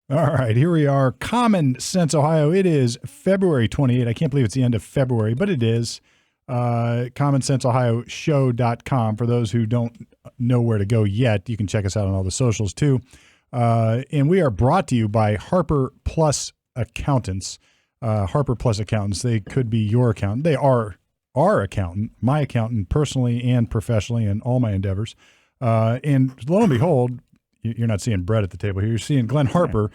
All right, here we are. Common Sense, Ohio. It is February 28th. I can't believe it's the end of February, but it is. CommonSenseOhioShow.com. For those who don't know where to go yet, you can check us out on all the socials too. And we are brought to you by Harper Plus Accountants. Harper Plus Accountants. They could be your accountant. They are our accountant, my accountant, personally and professionally in all my endeavors. And lo and behold, you're not seeing Brett at the table here. You're seeing Glenn Harper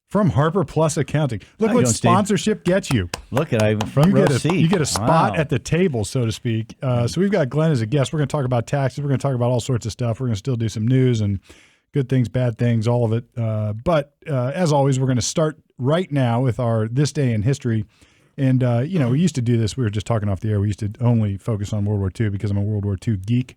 from Harper Plus Accounting. Look what sponsorship gets you. Look at I have a front row seat. You get a spot at the table, so to speak. So we've got Glenn as a guest. We're going to talk about taxes. We're going to talk about all sorts of stuff. We're going to still do some news and good things, bad things, all of it. But as always, we're going to start right now with our This Day in History. And, we used to do this. We were just talking off the air. We used to only focus on World War II because I'm a World War II geek.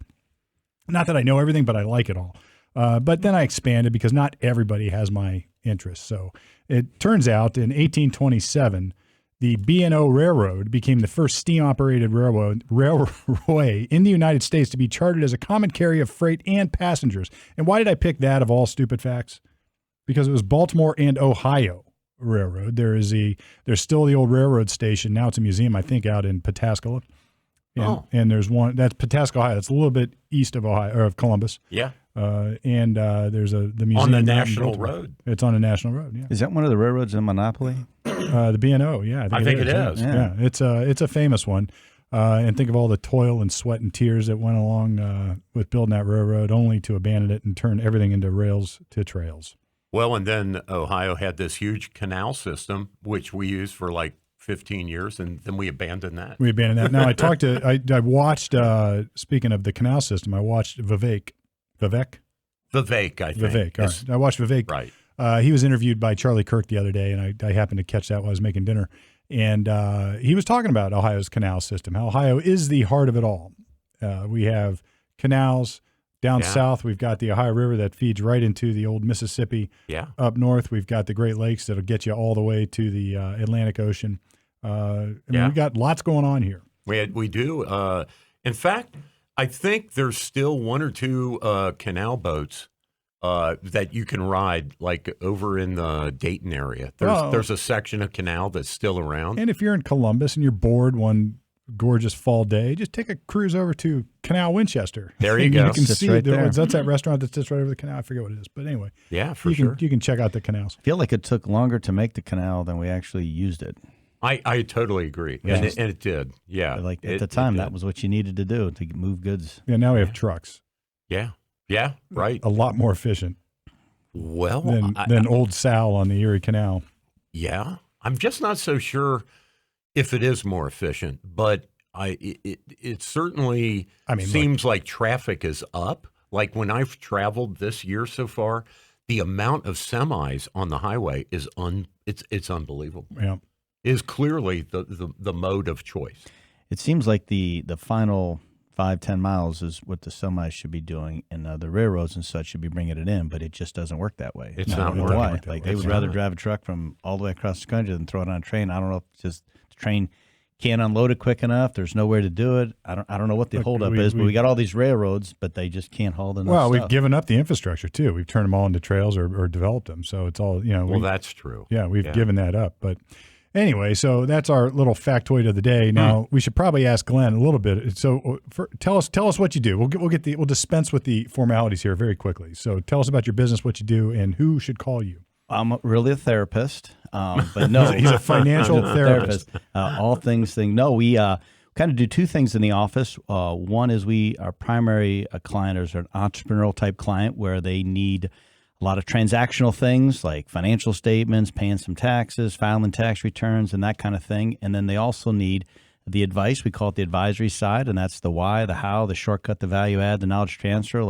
Not that I know everything, but I like it all. But then I expanded because not everybody has my interest. So it turns out in 1827, the B&O Railroad became the first steam-operated railway in the United States to be chartered as a common carrier of freight and passengers. And why did I pick that of all stupid facts? Because it was Baltimore and Ohio Railroad. There's still the old railroad station. Now it's a museum, I think, out in Pataskala. And there's one that's Pataskala, Ohio. It's a little bit east of Ohio or of Columbus. Yeah. There's the museum on the National Road. It's on a National Road. Yeah. Is that one of the railroads in Monopoly? The B&O. Yeah, I think it is. Yeah. It's a famous one. And think of all the toil and sweat and tears that went along with building that railroad, only to abandon it and turn everything into rails to trails. Well, and then Ohio had this huge canal system, which we used for like 15 years, and then we abandoned that. Now, I watched, speaking of the canal system, I watched Vivek, I think. Vivek, all right. I watched Vivek. Right. He was interviewed by Charlie Kirk the other day, and I happened to catch that while I was making dinner. And he was talking about Ohio's canal system, how Ohio is the heart of it all. We have canals. Down south, we've got the Ohio River that feeds right into the old Mississippi. Yeah. Up north, we've got the Great Lakes that'll get you all the way to the Atlantic Ocean. We've got lots going on here. We do. In fact, I think there's still one or two canal boats that you can ride, like over in the Dayton area. There's a section of canal that's still around. And if you're in Columbus and you're bored one gorgeous fall day, just take a cruise over to Canal Winchester. There you go. You can see right there. That's that restaurant that sits right over the canal. I forget what it is, but anyway. Yeah, sure. You can check out the canals. I feel like it took longer to make the canal than we actually used it. I totally agree, and it did. Yeah, like at the time, that was what you needed to do to move goods. Yeah, now we have trucks. Yeah, right. A lot more efficient. Well, than old Sal on the Erie Canal. Yeah, I'm just not so sure if it is more efficient, but it certainly seems like traffic is up. Like when I've traveled this year so far, the amount of semis on the highway is it's unbelievable. Yeah. Is clearly the mode of choice. It seems like the final 5-10 miles is what the semis should be doing, and the railroads and such should be bringing it in, but it just doesn't work that way. It's not working. Why? Like they would rather drive a truck from all the way across the country than throw it on a train. I don't know if it's just the train can't unload it quick enough. There's nowhere to do it. I don't know what the holdup is, but we got all these railroads, but they just can't haul enough stuff. We've given up the infrastructure too. We've turned them all into trails or developed them. So it's all, Well, that's true. Yeah, we've given that up. But anyway, so that's our little factoid of the day. Now we should probably ask Glenn a little bit. So tell us what you do. We'll dispense with the formalities here very quickly. So tell us about your business, what you do, and who should call you. I'm really a therapist, but no, he's a financial therapist. All things. No, we kind of do two things in the office. One is our primary client is an entrepreneurial type client where they need a lot of transactional things like financial statements, paying some taxes, filing tax returns, and that kind of thing. And then they also need the advice. We call it the advisory side, and that's the why, the how, the shortcut, the value add, the knowledge transfer,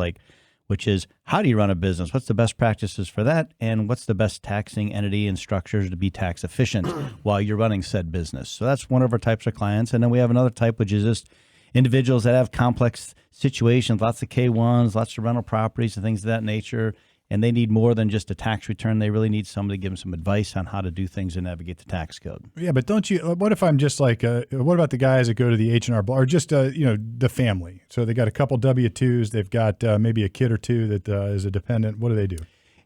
which is how do you run a business? What's the best practices for that? And what's the best taxing entity and structures to be tax efficient while you're running said business? So that's one of our types of clients. And then we have another type, which is just individuals that have complex situations, lots of K-1s, lots of rental properties and things of that nature. And they need more than just a tax return. They really need somebody to give them some advice on how to do things and navigate the tax code. Yeah, but don't you? What if I'm just like? What about the guys that go to the H&R Block, or just the family? So they got a couple W-2s. They've got maybe a kid or two that is a dependent. What do they do?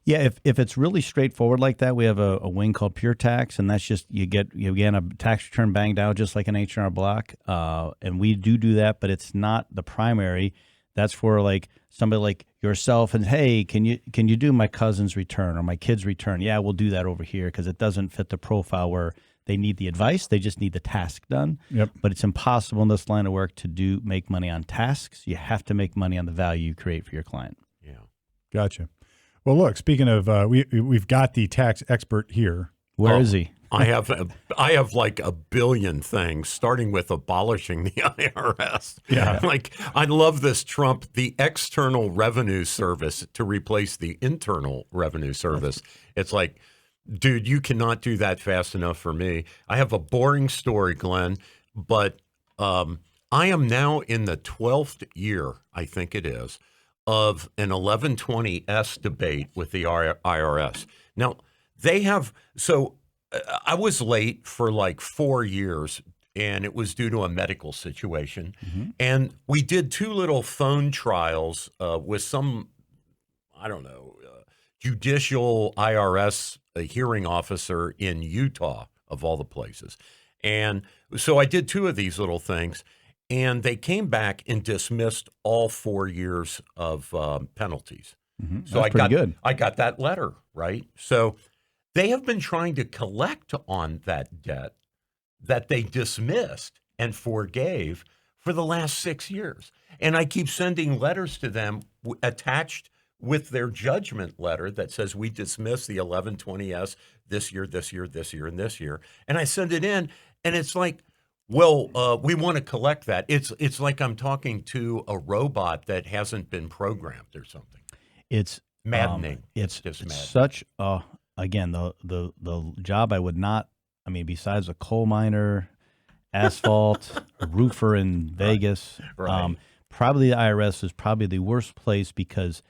Yeah, if it's really straightforward like that, we have a wing called Pure Tax, and that's just you get a tax return banged out just like an H&R Block, and we do that, but it's not the primary. That's for like somebody like yourself, and hey, can you do my cousin's return or my kid's return? Yeah, we'll do that over here because it doesn't fit the profile where they need the advice; they just need the task done. Yep. But it's impossible in this line of work to make money on tasks. You have to make money on the value you create for your client. Yeah, gotcha. Well, look, speaking of, we've got the tax expert here. Where is he? I have like a billion things, starting with abolishing the IRS. Yeah. Like, I love this Trump, the External Revenue Service to replace the Internal Revenue Service. It's like, dude, you cannot do that fast enough for me. I have a boring story, Glenn, but I am now in the 12th year, I think it is, of an 1120S debate with the IRS. Now, they have, so I was late for like 4 years, and it was due to a medical situation. Mm-hmm. And we did 2 little phone trials with some, I don't know, judicial IRS hearing officer in Utah, of all the places. And so I did 2 of these little things. And they came back and dismissed all 4 years of penalties. Mm-hmm. So I got that letter, right? So they have been trying to collect on that debt that they dismissed and forgave for the last 6 years. And I keep sending letters to them attached with their judgment letter that says we dismiss the 1120S this year, this year, this year, and this year. And I send it in, and it's like, well, we want to collect that. It's like I'm talking to a robot that hasn't been programmed or something. It's maddening. It's just maddening. Such again the job I would not. I mean, besides a coal miner, asphalt, a roofer in Vegas, right. Probably the IRS is probably the worst place because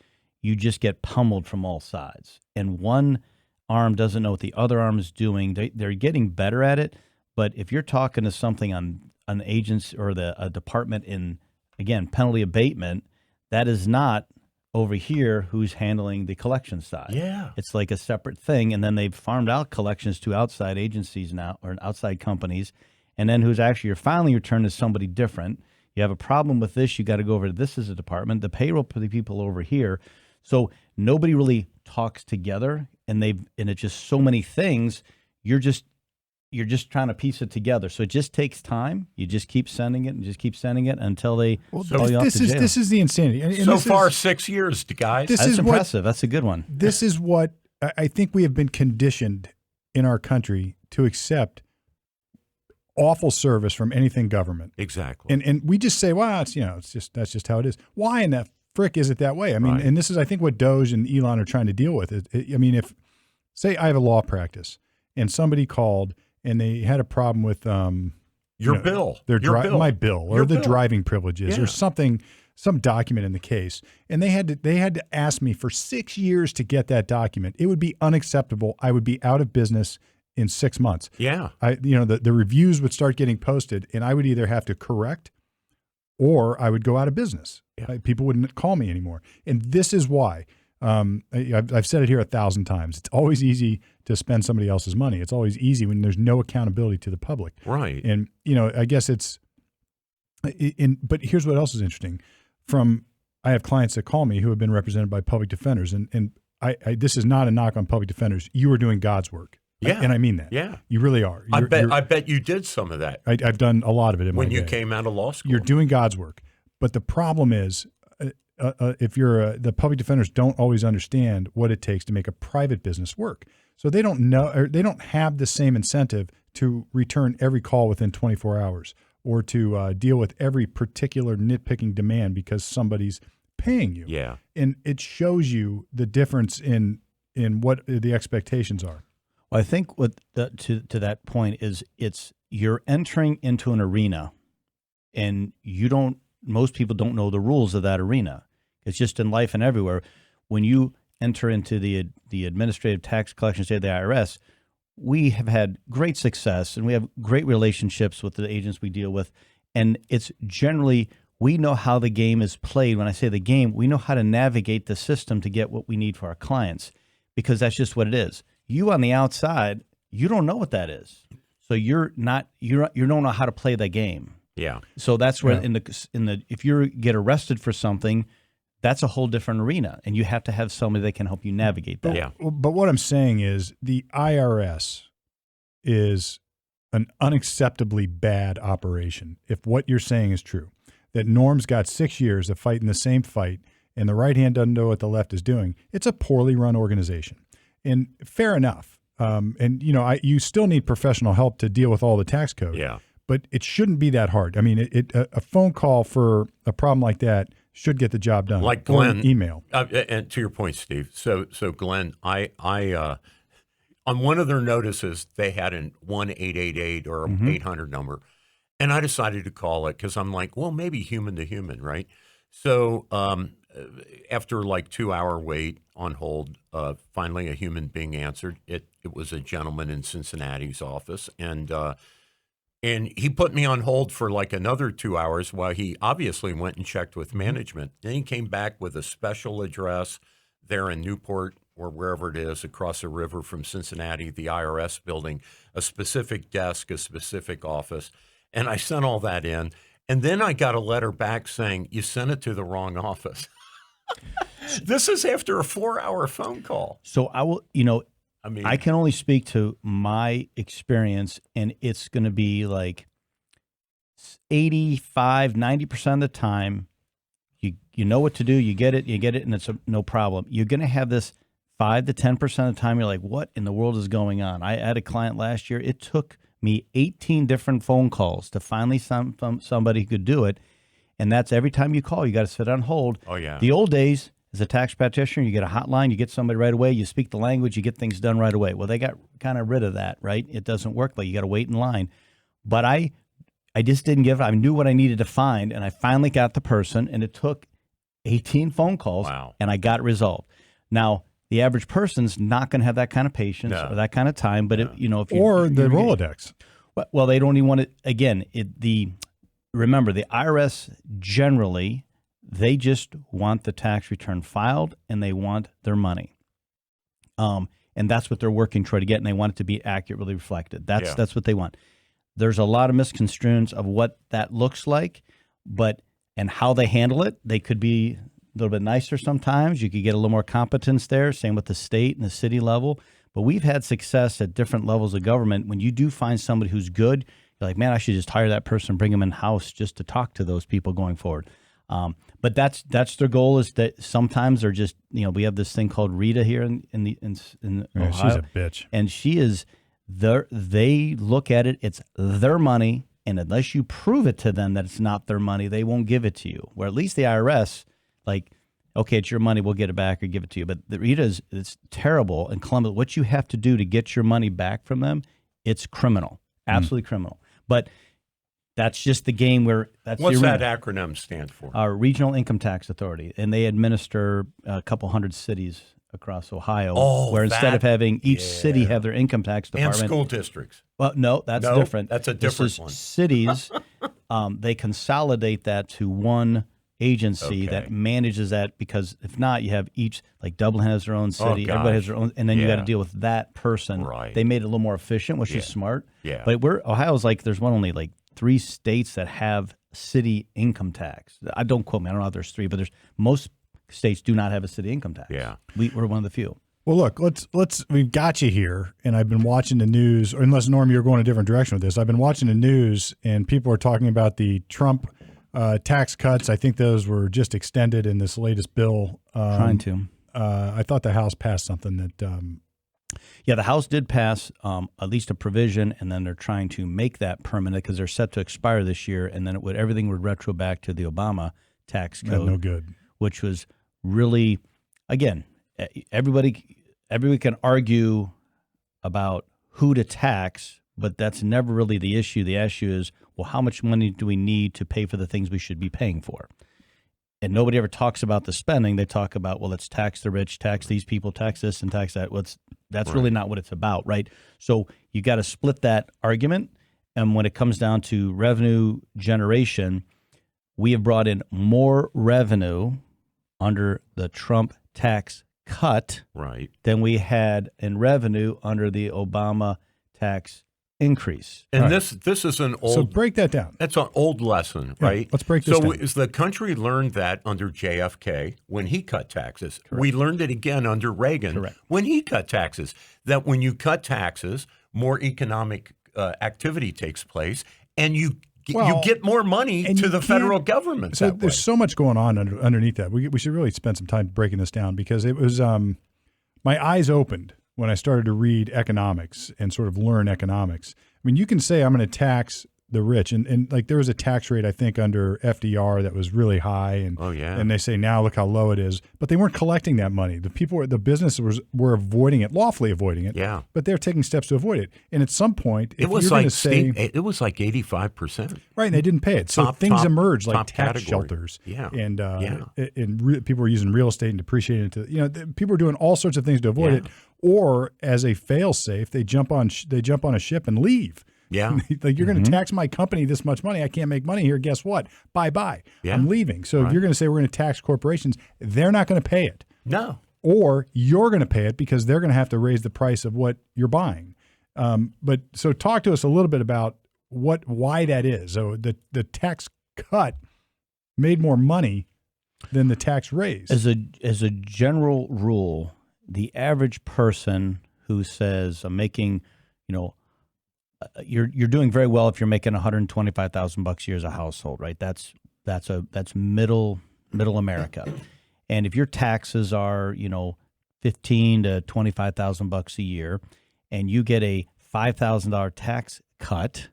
you just get pummeled from all sides, and one arm doesn't know what the other arm is doing. They're getting better at it. But if you're talking to something on an agency or a department in, again, penalty abatement, that is not over here who's handling the collection side. Yeah. It's like a separate thing. And then they've farmed out collections to outside agencies now or outside companies. And then who's actually your filing return is somebody different. You have a problem with this, you got to go over to this as a department, the payroll for the people over here. So nobody really talks together, and it's just so many things. You're just trying to piece it together. So it just takes time. You just keep sending it and just keep sending it until they throw you off to jail. This is the insanity. And so far, 6 years, guys. That's impressive. That's a good one. This is what I think we have been conditioned in our country to accept awful service from anything government. Exactly. And we just say, well, that's just how it is. Why in the frick is it that way? I mean, right. And this is, I think, what Doge and Elon are trying to deal with. I mean, if, say I have a law practice and somebody called and they had a problem with your bill, my bill, or the driving privileges, or something, some document in the case, and they had to ask me for 6 years to get that document. It would be unacceptable. I would be out of business in 6 months. Yeah, the reviews would start getting posted, and I would either have to correct, or I would go out of business. Yeah. People wouldn't call me anymore, and this is why. I've said it here 1,000 times. It's always easy to spend somebody else's money. It's always easy when there's no accountability to the public. Right. And, I guess but here's what else is interesting. I have clients that call me who have been represented by public defenders, and I this is not a knock on public defenders. You are doing God's work. Yeah. And I mean that. Yeah. You really are. I bet you did some of that. I've done a lot of it in my day. When you came out of law school. You're doing God's work. But the problem is, if you're the public defenders don't always understand what it takes to make a private business work. So they don't know, or they don't have the same incentive to return every call within 24 hours or to deal with every particular nitpicking demand because somebody's paying you. Yeah. And it shows you the difference in what the expectations are. Well, I think to that point is you're entering into an arena, and most people don't know the rules of that arena. It's just in life and everywhere. When you enter into the administrative tax collection state of the IRS, we have had great success and we have great relationships with the agents we deal with. And it's generally, we know how the game is played. When I say the game, we know how to navigate the system to get what we need for our clients. because that's just what it is. You on the outside, you don't know what that is. So you don't know how to play that game. Yeah. So that's where if you get arrested for something, that's a whole different arena, and you have to have somebody that can help you navigate that. Yeah. But what I'm saying is the IRS is an unacceptably bad operation. If what you're saying is true, that Norm's got 6 years of fighting the same fight, and the right hand doesn't know what the left is doing, it's a poorly run organization. And fair enough. And you still need professional help to deal with all the tax code. Yeah. But it shouldn't be that hard. I mean, a phone call for a problem like that should get the job done. Like Glenn, or an email. And to your point, Steve. So Glenn, I on one of their notices they had an 1-888 or 800 number, and I decided to call it because I'm like, well, maybe human to human, right? So after like 2-hour wait on hold, finally a human being answered. It was a gentleman in Cincinnati's office, and he put me on hold for like another 2 hours while he obviously went and checked with management. Then he came back with a special address there in Newport or wherever it is across the river from Cincinnati, the IRS building, a specific desk, a specific office. And I sent all that in. And then I got a letter back saying, you sent it to the wrong office. This is after a 4-hour phone call. So I can only speak to my experience, and it's going to be like 85, 90% of the time, you know what to do, you get it, and it's no problem. You're going to have this 5 to 10% of the time, you're like, what in the world is going on? I had a client last year, it took me 18 different phone calls to finally somebody who could do it, and that's every time you call, you got to sit on hold. Oh, yeah. The old days, as a tax practitioner, you get a hotline, you get somebody right away, you speak the language, you get things done right away. Well, they got kind of rid of that, right? It doesn't work, but you got to wait in line. But I just didn't give up. I knew what I needed to find, and I finally got the person, and it took 18 phone calls, and I got it resolved. Now, the average person's not going to have that kind of patience or that kind of time, but if you or the Rolodex. Well, they don't even want it. Again, remember the IRS generally. They just want the tax return filed, and they want their money. And that's what they're working to try to get, and they want it to be accurately reflected. That's what they want. There's a lot of misconstruings of what that looks like, and how they handle it. They could be a little bit nicer sometimes. You could get a little more competence there, same with the state and the city level. But we've had success at different levels of government. When you do find somebody who's good, you're like, man, I should just hire that person, bring them in-house just to talk to those people going forward. But that's their goal, is that sometimes they're just, we have this thing called Rita here in Ohio. She's a bitch. And she is they look at it, it's their money, and unless you prove it to them that it's not their money, they won't give it to you. Where at least the IRS, like, okay, it's your money, we'll get it back or give it to you. But the Rita it's terrible. And Columbus, what you have to do to get your money back from them, it's criminal, absolutely criminal. But that's just the game where that's What's that acronym stand for? Our Regional Income Tax Authority, and they administer a couple hundred cities across Ohio, where instead of having each city have their income tax department. And school districts. Well, no, that's different. That's a different one. Cities, they consolidate that to one agency that manages that, because if not, you have each, like Dublin has their own city, everybody has their own, and then you got to deal with that person. Right. They made it a little more efficient, which is smart. Yeah. But Ohio's like, there's only like 3 states that have city income tax. I don't quote me. I don't know if there's 3, but most states do not have a city income tax. Yeah. We're one of the few. Well, look, we've got you here, and I've been watching the news, or unless, Norm, you're going a different direction with this. I've been watching the news, and people are talking about the Trump tax cuts. I think those were just extended in this latest bill. Trying to. I thought the House passed something that... Yeah, the House did pass at least a provision, and then they're trying to make that permanent because they're set to expire this year, and then everything would retro back to the Obama tax code. No good. Which was really, again, everybody can argue about who to tax, but that's never really the issue. The issue is, well, how much money do we need to pay for the things we should be paying for? And nobody ever talks about the spending. They talk about, well, let's tax the rich, tax these people, tax this and tax that. Well, that's really not what it's about, right? So you got to split that argument. And when it comes down to revenue generation, we have brought in more revenue under the Trump tax cut Right. than we had in revenue under the Obama tax increase. And this is an old. So break that down. That's an old lesson, right? Let's break this down. So the country learned that under JFK when he cut taxes. Correct. We learned it again under Reagan Correct. when he cut taxes. That when you cut taxes, more economic activity takes place, and you get more money to the federal government. So there's so much going on underneath that. We should really spend some time breaking this down, because it was my eyes opened when I started to read economics and sort of learn economics. I mean, you can say I'm going to tax the rich, and like there was a tax rate I think under FDR that was really high, and and they say now look how low it is, but they weren't collecting that money. The businesses were avoiding it, lawfully avoiding it. Yeah, but they're taking steps to avoid it. And at some point, it was like 85%. Right, and they didn't pay it. So things emerged like tax shelters. Yeah, and people were using real estate and depreciating it to people were doing all sorts of things to avoid it, or as a fail safe, they jump on a ship and leave. Yeah. Like, you're going to tax my company this much money. I can't make money here. Guess what? Bye-bye. Yeah. I'm leaving. So if you're going to say we're going to tax corporations, they're not going to pay it. No. Or you're going to pay it because they're going to have to raise the price of what you're buying. But so talk to us a little bit about why that is. So the tax cut made more money than the tax raise. As a general rule, the average person who says I'm making, you're doing very well if you're making $125,000 a year as a household, right? That's middle America. And if your taxes are, $15,000 to $25,000 a year, and you get a $5,000 tax cut,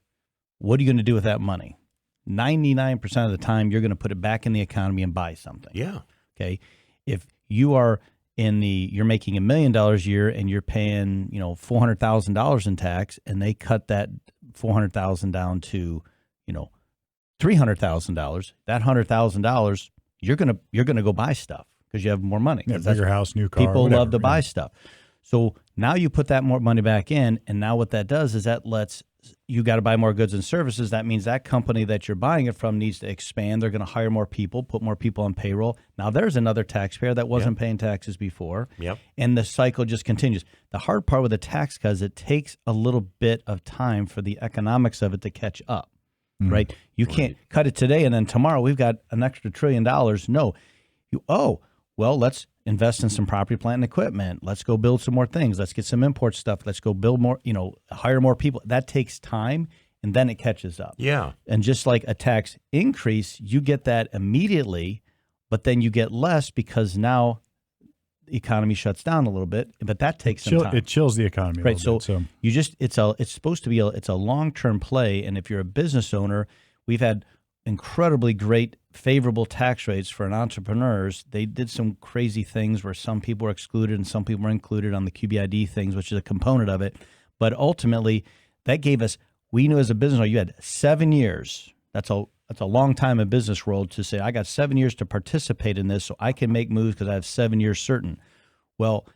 what are you going to do with that money? 99% of the time, you're going to put it back in the economy and buy something. Yeah. Okay. If you are you're making $1 million a year and you're paying, $400,000 in tax, and they cut that $400,000 down to, $300,000, that $100,000, you're gonna go buy stuff because you have more money. Yeah, bigger house, new car. People whatever, love to buy stuff. So now you put that more money back in, and now what that does is that lets you got to buy more goods and services. That means that company that you're buying it from needs to expand. They're going to hire more people, put more people on payroll. Now there's another taxpayer that wasn't paying taxes before. Yep. And the cycle just continues. The hard part with the tax cut is it takes a little bit of time for the economics of it to catch up, right? You can't cut it today and then tomorrow we've got an extra $1 trillion. No. Well, let's invest in some property, plant, and equipment. Let's go build some more things. Let's get some import stuff. Let's go build more, hire more people. That takes time, and then it catches up. Yeah. And just like a tax increase, you get that immediately, but then you get less because now the economy shuts down a little bit, but that takes some time. It chills the economy a little bit. So you just it's supposed to be it's a long-term play, and if you're a business owner, we've had incredibly great favorable tax rates for entrepreneurs. They did some crazy things where some people were excluded and some people were included on the QBID things, which is a component of it. But ultimately, that gave us, we knew as a business owner, you had 7 years. That's a long time in business world to say, I got 7 years to participate in this so I can make moves because I have 7 years certain. Well,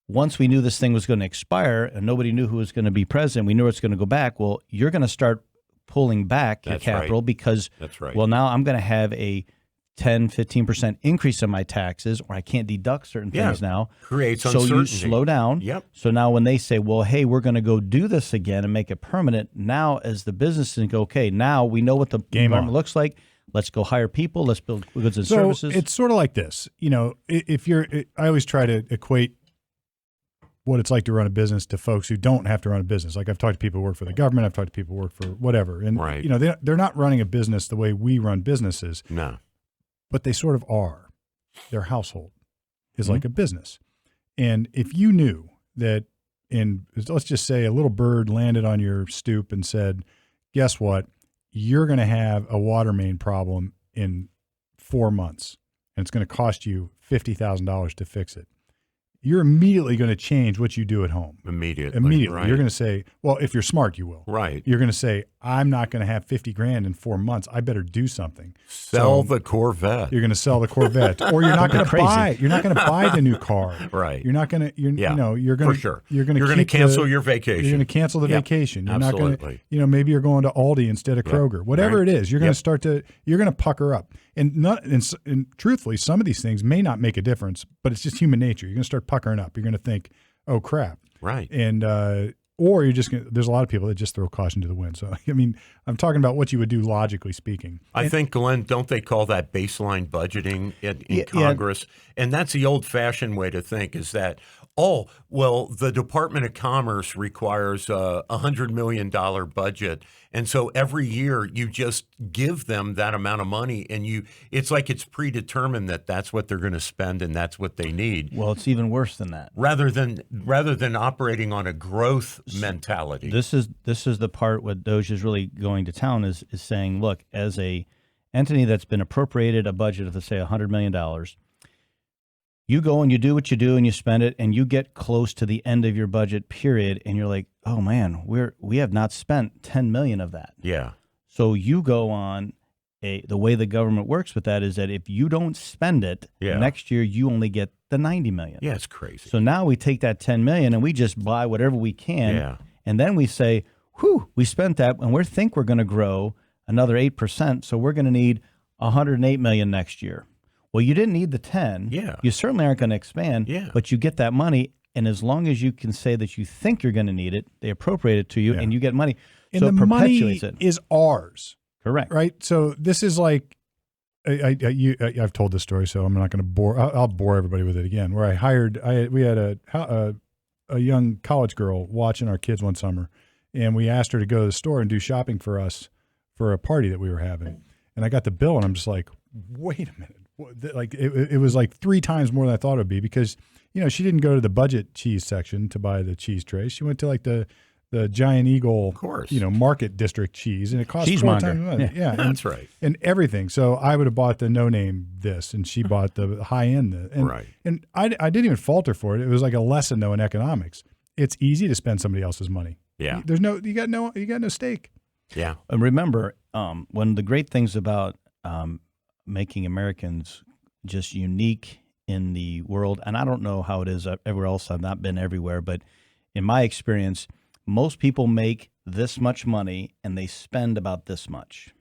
once we knew this thing was going to expire and nobody knew who was going to be president, we knew it's going to go back. Well, you're going to start pulling back your capital because, well, now I'm going to have a 10, 15% increase in my taxes, or I can't deduct certain things now. Creates uncertainty. So you slow down. Yep. So now when they say, well, hey, we're going to go do this again and make it permanent, now as the businesses go, okay, now we know what the environment looks like. Let's go hire people. Let's build goods and services. It's sort of like this. I always try to equate what it's like to run a business to folks who don't have to run a business. Like I've talked to people who work for the government. I've talked to people who work for whatever. And, they're not running a business the way we run businesses. No. But they sort of are. Their household is like a business. And if you knew that let's just say a little bird landed on your stoop and said, guess what? You're going to have a water main problem in 4 months, and it's going to cost you $50,000 to fix it. you're immediately going to change what you do at home. Immediately. Right. You're going to say, well, if you're smart, you will. Right. You're going to say, I'm not going to have $50,000 in 4 months. I better do something. Sell the Corvette. You're going to sell the Corvette, or you're not going to buy. You're not going to buy the new car. Right. You're not going to. You're going for to. sure. You're going to cancel your vacation. You're going to cancel the vacation. You're absolutely. not going to. Maybe you're going to Aldi instead of Kroger. Whatever it is, you're going to start to. You're going to pucker up. And truthfully, some of these things may not make a difference, but it's just human nature. You're going to start puckering up. You're going to think, oh crap. Right. And or you're just going to, there's a lot of people that just throw caution to the wind. So, I mean, I'm talking about what you would do logically speaking. I think, Glenn, don't they call that baseline budgeting in Congress? Yeah. And that's the old-fashioned way to think, is that, oh, well, the Department of Commerce requires a $100 million budget. And so every year you just give them that amount of money, and it's like it's predetermined that that's what they're going to spend and that's what they need. Well, it's even worse than that. Rather than operating on a growth mentality. This is the part what Doge is really going to town is saying, look, as a entity that's been appropriated a budget of, let's say, $100 million, you go and you do what you do and you spend it, and you get close to the end of your budget period, and you're like, oh man, we have not spent $10 million of that. Yeah. So you go on the way the government works with that is that if you don't spend it next year, you only get the $90 million. Yeah, it's crazy. So now we take that $10 million and we just buy whatever we can. Yeah. And then we say, whew, we spent that, and we think we're going to grow another 8%. So we're going to need $108 million next year. Well, you didn't need the 10. Yeah. You certainly aren't going to expand. Yeah. But you get that money, and as long as you can say that you think you're going to need it, they appropriate it to you, and you get money. And so the it perpetuates money it. is ours. Correct. Right. So this is like, I've told this story, so I'm not going to bore. I'll bore everybody with it again. Where we had a young college girl watching our kids one summer, and we asked her to go to the store and do shopping for us for a party that we were having. And I got the bill, and I'm just like, wait a minute. Like it was like 3 times more than I thought it would be, because she didn't go to the budget cheese section to buy the cheese tray. She went to like the Giant Eagle, of course, market district cheese, and it cost 4 times money. Yeah, that's right. And everything. So I would have bought the no name this, and she bought the high end this. And, right. And I didn't even falter for it. It was like a lesson though in economics. It's easy to spend somebody else's money. Yeah. You got no stake. Yeah. And remember, one of the great things about making Americans just unique in the world, and I don't know how it is everywhere else. I've not been everywhere, but in my experience, most people make this much money and they spend about this much.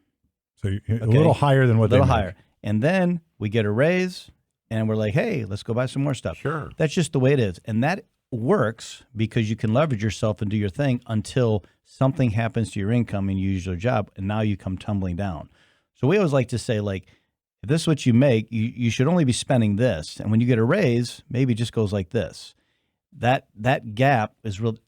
So a little higher than what they make. A little higher. And then we get a raise and we're like, hey, let's go buy some more stuff. Sure. That's just the way it is. And that works because you can leverage yourself and do your thing until something happens to your income and you use your job, and now you come tumbling down. So we always like to say, like, if this is what you make, you should only be spending this. And when you get a raise, maybe it just goes like this. That gap is what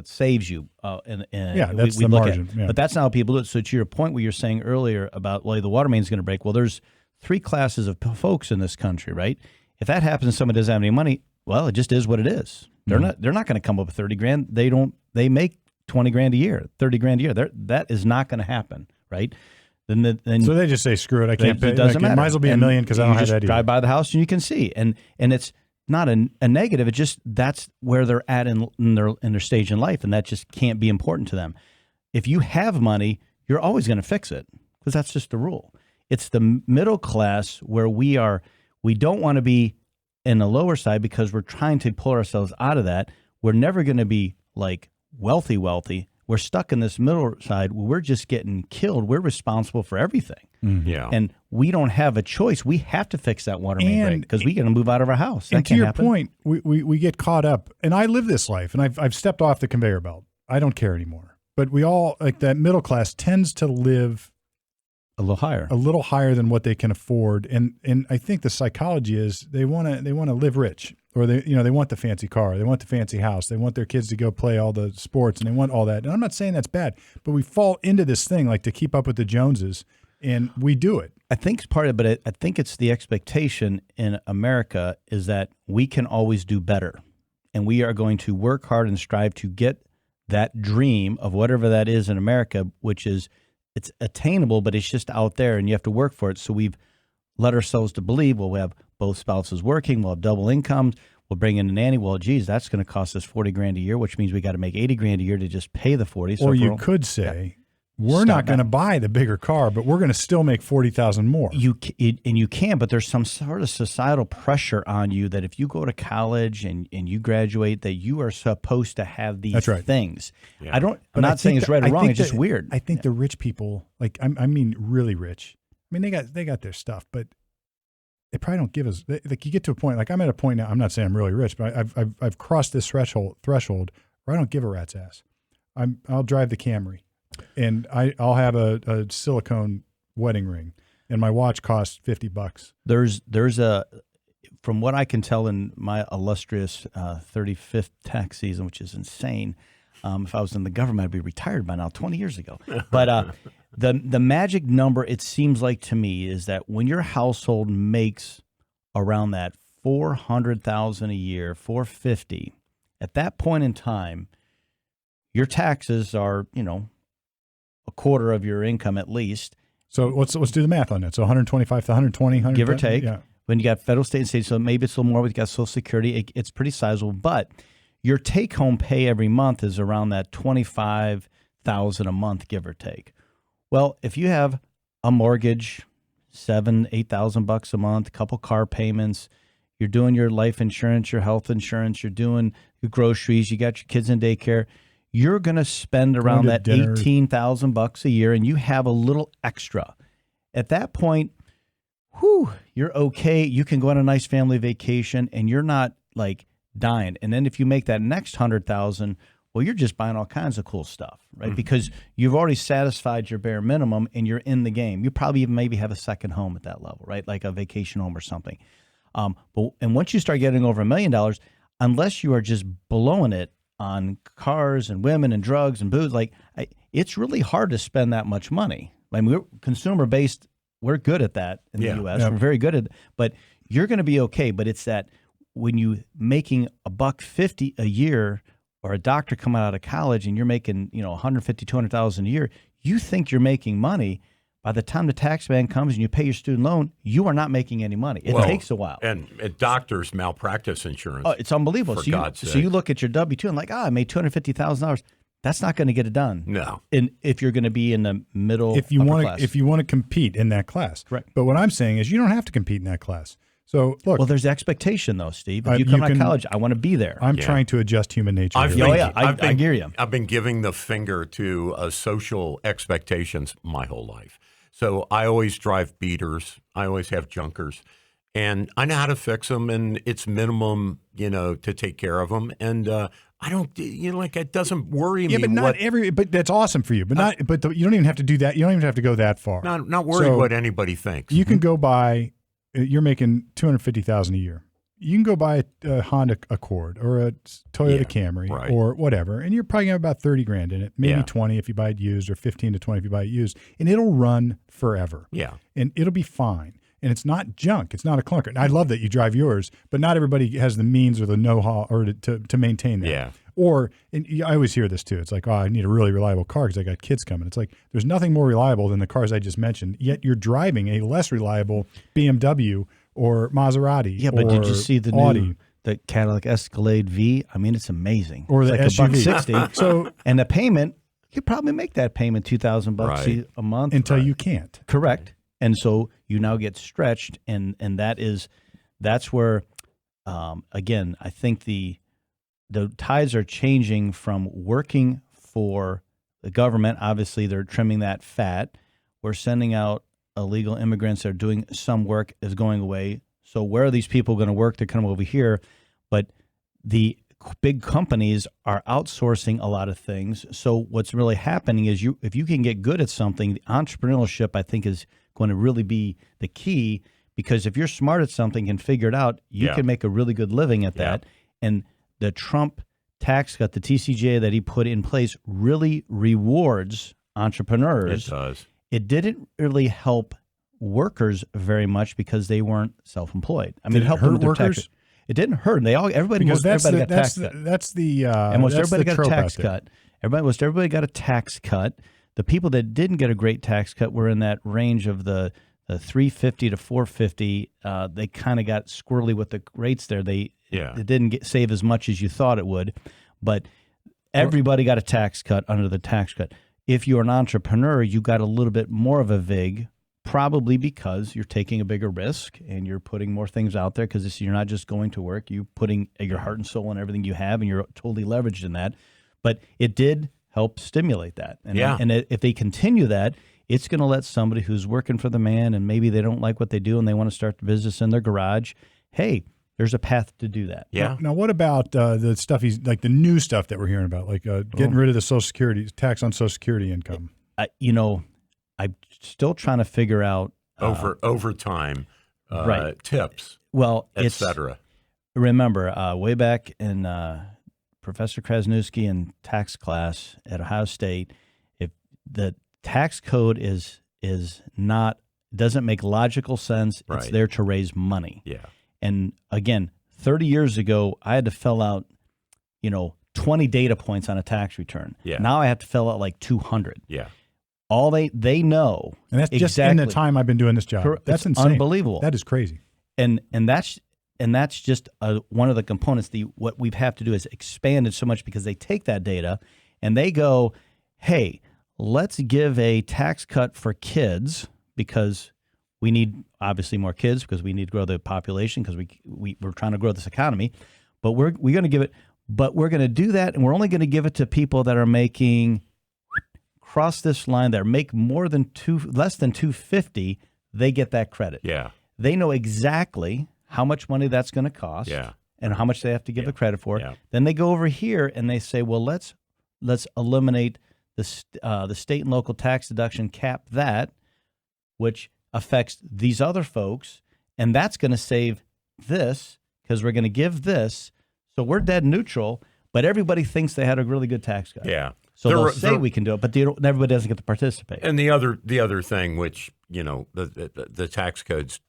saves you. That's the margin. Yeah. But that's not how people do it. So to your point, what you're saying earlier about, well, the water main is going to break. Well, there's 3 classes of folks in this country, right? If that happens and someone doesn't have any money, well, it just is what it is. They're not going to come up with $30,000. They make $20,000 a year, $30,000 a year. That is not going to happen, right? Then so they just say, screw it, I can't pay. It doesn't matter. It might as well be $1 million because I don't have that either. Drive by the house and you can see, and it's not a negative. It's just that's where they're at in their stage in life, and that just can't be important to them. If you have money, you're always going to fix it because that's just the rule. It's the middle class where we don't want to be in the lower side because we're trying to pull ourselves out of that. We're never going to be like wealthy. We're stuck in this middle side where we're just getting killed. We're responsible for everything. Yeah. And we don't have a choice. We have to fix that water main break because we got to move out of our house. And to your point, we get caught up. And I live this life, and I've stepped off the conveyor belt. I don't care anymore. But we all, like that middle class, tends to live a little higher than what they can afford. And I think the psychology is they want to live rich. Or they want the fancy car, they want the fancy house, they want their kids to go play all the sports, and they want all that. And I'm not saying that's bad, but we fall into this thing like to keep up with the Joneses, and we do it. I think it's part of it, but I think it's the expectation in America is that we can always do better, and we are going to work hard and strive to get that dream of whatever that is in America, which is it's attainable, but it's just out there, and you have to work for it. So we've led ourselves to believe, well, we have both spouses working, we'll have double incomes, We'll bring in a nanny. Well, geez, that's going to cost us 40 grand a year, which means we got to make 80 grand a year to just pay the 40. So or you could say, we're not going to buy the bigger car, but we're going to still make 40,000 more. You can, but there's some sort of societal pressure on you that if you go to college and you graduate, that you are supposed to have these things. Yeah. I'm not saying it's right or wrong. It's just weird. I think the rich people, like I mean, really rich. I mean, they got their stuff, but they probably don't give us. Like you get to a point. Like I'm at a point now. I'm not saying I'm really rich, but I've crossed this threshold where I don't give a rat's ass. I'll drive the Camry. And I'll have a silicone wedding ring, and my watch costs $50. There's a, from what I can tell in my illustrious 35th tax season, which is insane. If I was in the government, I'd be retired by now, 20 years ago. But the magic number, it seems like to me, is that when your household makes around that $400,000 a year, $450,000, at that point in time, your taxes are, a quarter of your income at least. So let's do the math on that. So 125 to 120, give or take. Yeah. When you got federal, state, and state, so maybe it's a little more. When you got Social Security, it's pretty sizable. But your take-home pay every month is around that $25,000 a month, give or take. Well, if you have a mortgage, $8,000 a month, a couple car payments, you're doing your life insurance, your health insurance, you're doing your groceries, you got your kids in daycare. You're going to spend around that $18,000 a year, and you have a little extra. At that point, you're okay. You can go on a nice family vacation, and you're not like dying. And then if you make that next $100,000, well, you're just buying all kinds of cool stuff, right? Mm-hmm. Because you've already satisfied your bare minimum, and you're in the game. You probably even maybe have a second home at that level, right? Like a vacation home or something. And once you start getting over $1 million, unless you are just blowing it on cars and women and drugs and booze, it's really hard to spend that much money. I mean, we're consumer based. We're good at that in the U.S. Yeah. We're very good at it, but you're going to be okay. But it's that when you making $150 a year, or a doctor coming out of college and you're making, $150,000, $200,000 a year, you think you're making money. By the time the tax man comes and you pay your student loan, you are not making any money. It takes a while. And doctors' malpractice insurance. Oh, it's unbelievable. So you look at your W-2 and I made $250,000. That's not going to get it done. No. And if you're going to be in the middle, if you want to compete in that class. Correct. But what I'm saying is you don't have to compete in that class. So look. Well, there's expectation though, Steve. If you come out of college, I want to be there. I'm trying to adjust human nature. I hear you. I've been giving the finger to social expectations my whole life. So I always drive beaters. I always have junkers, and I know how to fix them. And it's minimum, to take care of them. And I don't, it doesn't worry me. Yeah, but but that's awesome for you. But you don't even have to do that. You don't even have to go that far. Not worried what anybody thinks. You can go buy. You're making $250,000 a year. You can go buy a Honda Accord or a Toyota Camry or whatever, and you're probably going to have about 30 grand in it, maybe 20 if you buy it used, or 15 to 20 if you buy it used, and it'll run forever. Yeah, and it'll be fine. And it's not junk. It's not a clunker. And I love that you drive yours, but not everybody has the means or the know-how or to maintain that. Yeah. Or, and I always hear this too. It's like, I need a really reliable car because I got kids coming. It's like, there's nothing more reliable than the cars I just mentioned, yet you're driving a less reliable BMW or Maserati. Yeah, but did you see the Audi? The Cadillac Escalade V? I mean, it's amazing. Or the SUV. $160. So, and the payment, you probably make that payment $2,000 a month until you can't. Correct. And so you now get stretched, and that's where, again, I think the tides are changing from working for the government. Obviously, they're trimming that fat. We're sending out illegal immigrants that are doing some work is going away. So where are these people going to work? They're coming over here. But the big companies are outsourcing a lot of things. So what's really happening is if you can get good at something, the entrepreneurship, I think, is going to really be the key, because if you're smart at something and figure it out, you can make a really good living at that. And the Trump tax cut, the TCJA that he put in place, really rewards entrepreneurs. It does. It didn't really help workers very much because they weren't self-employed. I mean, it helped them with their taxes. It didn't hurt them. Everybody got a tax cut. Most everybody got a tax cut. Everybody got a tax cut. The people that didn't get a great tax cut were in that range of the the 350 to 450, they kind of got squirrely with the rates there. It didn't save as much as you thought it would, but everybody got a tax cut under the tax cut. If you're an entrepreneur, you got a little bit more of a VIG, probably because you're taking a bigger risk and you're putting more things out there, because you're not just going to work, you're putting your heart and soul and everything you have, and you're totally leveraged in that. But it did help stimulate that. And if they continue that, it's going to let somebody who's working for the man and maybe they don't like what they do and they want to start the business in their garage, hey, there's a path to do that. Yeah. Now, what about the stuff like the new stuff that we're hearing about, like getting rid of the Social Security tax on Social Security income? I'm still trying to figure out overtime tips, etc. Remember, way back in Professor Krasnowski in tax class at Ohio State, if the tax code doesn't make logical sense. Right. It's there to raise money. Yeah. And again, 30 years ago, I had to fill out, 20 data points on a tax return. Yeah. Now I have to fill out like 200. Yeah. All they know. And that's just in the time I've been doing this job. That's insane. Unbelievable. That is crazy. And that's just one of the components. What we have to do is expand it so much, because they take that data and they go, hey, let's give a tax cut for kids, because we need obviously more kids, because we need to grow the population, because we're trying to grow this economy. But we're going to give it, but we're going to do that, and we're only going to give it to people that are making, cross this line, that make less than 250. They get that credit. Yeah, they know exactly how much money that's going to cost. Yeah. And how much they have to give the credit for. Yeah. Then they go over here and they say, well, let's eliminate the state and local tax deduction, cap that, which affects these other folks, and that's going to save this, because we're going to give this. So we're dead neutral, but everybody thinks they had a really good tax cut. Yeah. So they'll say we can do it, but everybody doesn't get to participate. And the other thing, which the tax codes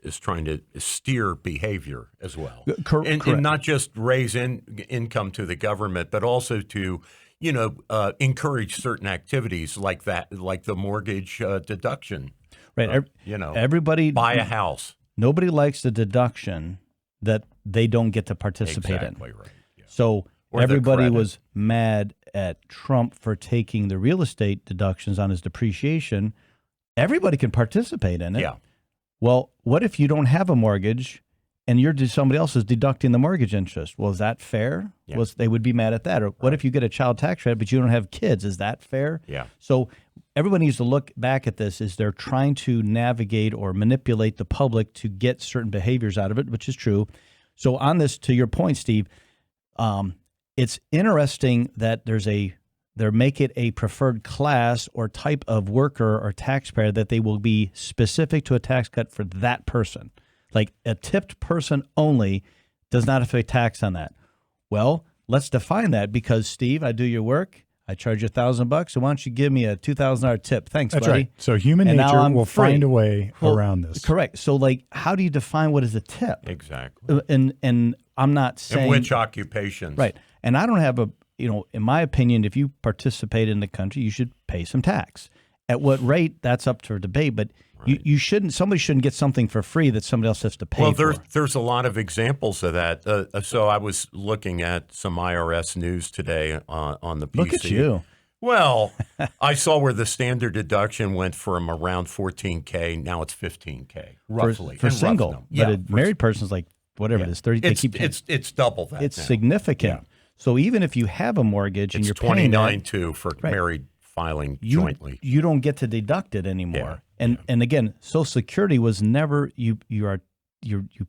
is trying to steer behavior as well, correct. And not just raise income to the government, but also to encourage certain activities like that, like the mortgage deduction. Right. Everybody buy a house. Nobody likes the deduction that they don't get to participate in. Exactly right. Yeah. So everybody was mad at Trump for taking the real estate deductions on his depreciation. Everybody can participate in it. Yeah. Well, what if you don't have a mortgage and somebody else is deducting the mortgage interest? Well, is that fair? Yeah. They would be mad at that. Or what if you get a child tax credit but you don't have kids? Is that fair? Yeah. So everybody needs to look back at this as they're trying to navigate or manipulate the public to get certain behaviors out of it, which is true. So on this, to your point, Steve, it's interesting that they make it a preferred class or type of worker or taxpayer, that they will be specific to a tax cut for that person. Like a tipped person only does not have to pay tax on that. Well, let's define that, because Steve, I do your work, I charge you $1,000, so why don't you give me a $2,000 tip? Thanks, That's buddy. Right. So human nature will find a way around this. Correct. So how do you define what is a tip? Exactly. And I'm not saying in which occupations. Right. And I don't have in my opinion, if you participate in the country, you should pay some tax. At what rate, that's up for debate, but right. Somebody shouldn't get something for free that somebody else has to pay for. Well, there's a lot of examples of that. So I was looking at some IRS news today on the PC. Look at you. Well, I saw where the standard deduction went from around $14K. Now it's $15K, roughly. For single. But a married person's like, whatever it is, 30. It's double that. It's now. Significant. Yeah. So even if you have a mortgage and you're paying $29 too for married filing jointly, you don't get to deduct it anymore. Yeah. And again, Social Security was never you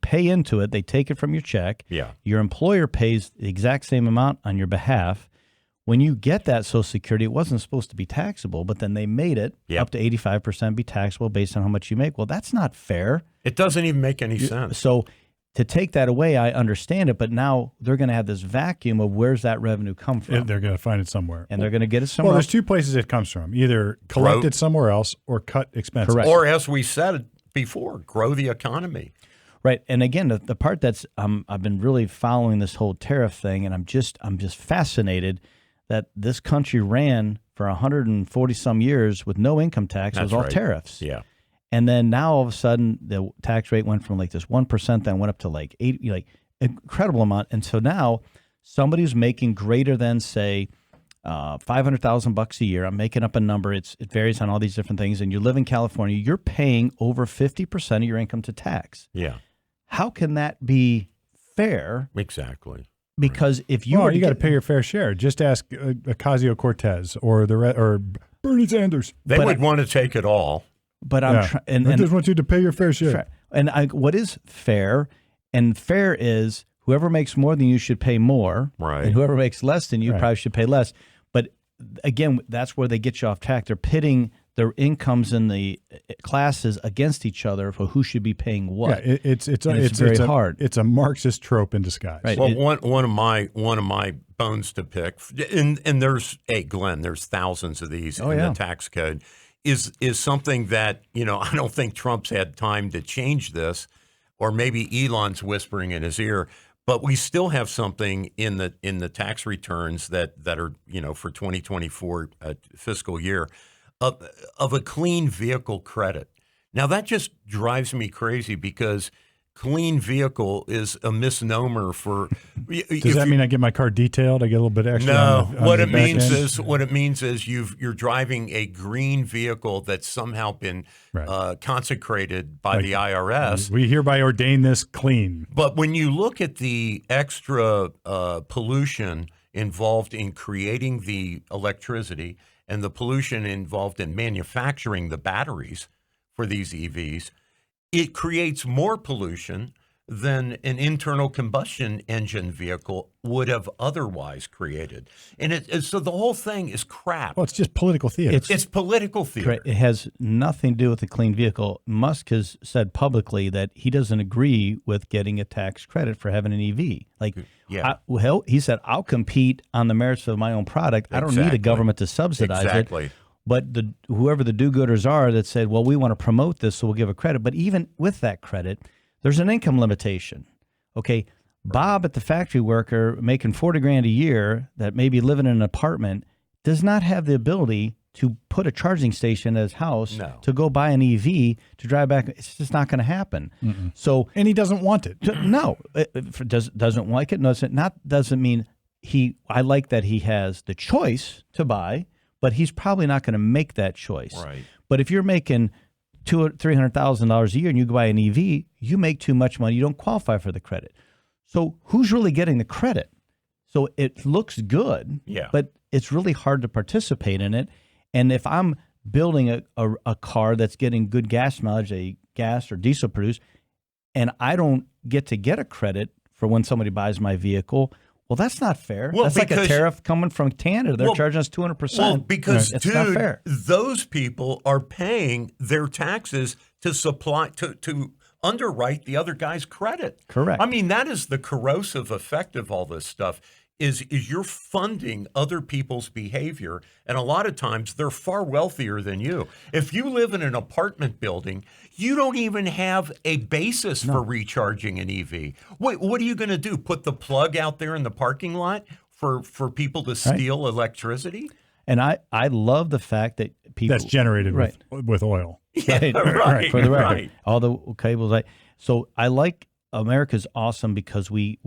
pay into it. They take it from your check. Yeah. Your employer pays the exact same amount on your behalf. When you get that Social Security, it wasn't supposed to be taxable, but then they made it up to 85% be taxable based on how much you make. Well, that's not fair. It doesn't even make any sense. So to take that away, I understand it, but now they're going to have this vacuum of where's that revenue come from? They're going to find it somewhere. And they're going to get it somewhere else. There's two places it comes from. Either collect it somewhere else or cut expenses. Correct. Or as we said before, grow the economy. Right. And again, the part that's I've been really following this whole tariff thing, and I'm just fascinated that this country ran for 140 some years with no income tax. It was all tariffs. Yeah. And then now all of a sudden the tax rate went from like this 1%, then went up to like 8, like incredible amount. And so now somebody who's making greater than say $500,000 a year, I'm making up a number. It varies on all these different things. And you live in California, you're paying over 50% of your income to tax. Yeah. How can that be fair? Exactly. Because if you you got to pay your fair share. Just ask Ocasio-Cortez or Bernie Sanders. They would want to take it all. But I'm and I just want you to pay your fair share. And what is fair? And fair is whoever makes more than you should pay more, right? And whoever makes less than you probably should pay less. But again, that's where they get you off track. They're pitting their incomes in the classes against each other for who should be paying what. Yeah, it's very hard. It's a Marxist trope in disguise. Right. Well, one of my bones to pick, and there's Glenn, there's thousands of these in the tax code. Is something that, I don't think Trump's had time to change this, or maybe Elon's whispering in his ear, but we still have something in the tax returns that are, for 2024 fiscal year of a clean vehicle credit. Now that just drives me crazy because clean vehicle is a misnomer for. Does that mean I get my car detailed? I get a little bit extra? No. What it means is you're driving a green vehicle that's somehow been consecrated by the IRS. We hereby ordain this clean. But when you look at the extra pollution involved in creating the electricity and the pollution involved in manufacturing the batteries for these EVs, it creates more pollution than an internal combustion engine vehicle would have otherwise created. And so the whole thing is crap. Well, it's just political theater. It's political theater. It has nothing to do with the clean vehicle. Musk has said publicly that he doesn't agree with getting a tax credit for having an EV. He said, I'll compete on the merits of my own product. I don't need a government to subsidize it. But whoever the do-gooders are that said, well, we want to promote this, so we'll give a credit. But even with that credit, there's an income limitation. Okay, Bob at the factory worker making $40,000 a year that may be living in an apartment does not have the ability to put a charging station at his house to go buy an EV to drive back. It's just not going to happen. Mm-mm. So, and he doesn't want it. No, doesn't like it. No, doesn't mean I like that he has the choice to buy. But he's probably not going to make that choice. Right. But if you're making $300,000 a year and you buy an EV, you make too much money. You don't qualify for the credit. So who's really getting the credit? So it looks good, but it's really hard to participate in it. And if I'm building a car that's getting good gas mileage, a gas or diesel produced, and I don't get a credit for when somebody buys my vehicle, well, that's not fair. That's like a tariff coming from Canada. They're charging us 200%. Well, because, it's not fair. Those people are paying their taxes to supply to underwrite the other guy's credit. Correct. I mean, that is the corrosive effect of all this stuff. Is you're funding other people's behavior, and a lot of times they're far wealthier than you. If you live in an apartment building, you don't even have a basis for recharging an EV. What are you going to do? Put the plug out there in the parking lot for people to steal electricity? And I love the fact that people that's generated with oil. Right, right. For the record, all the cables. So I like America's awesome because we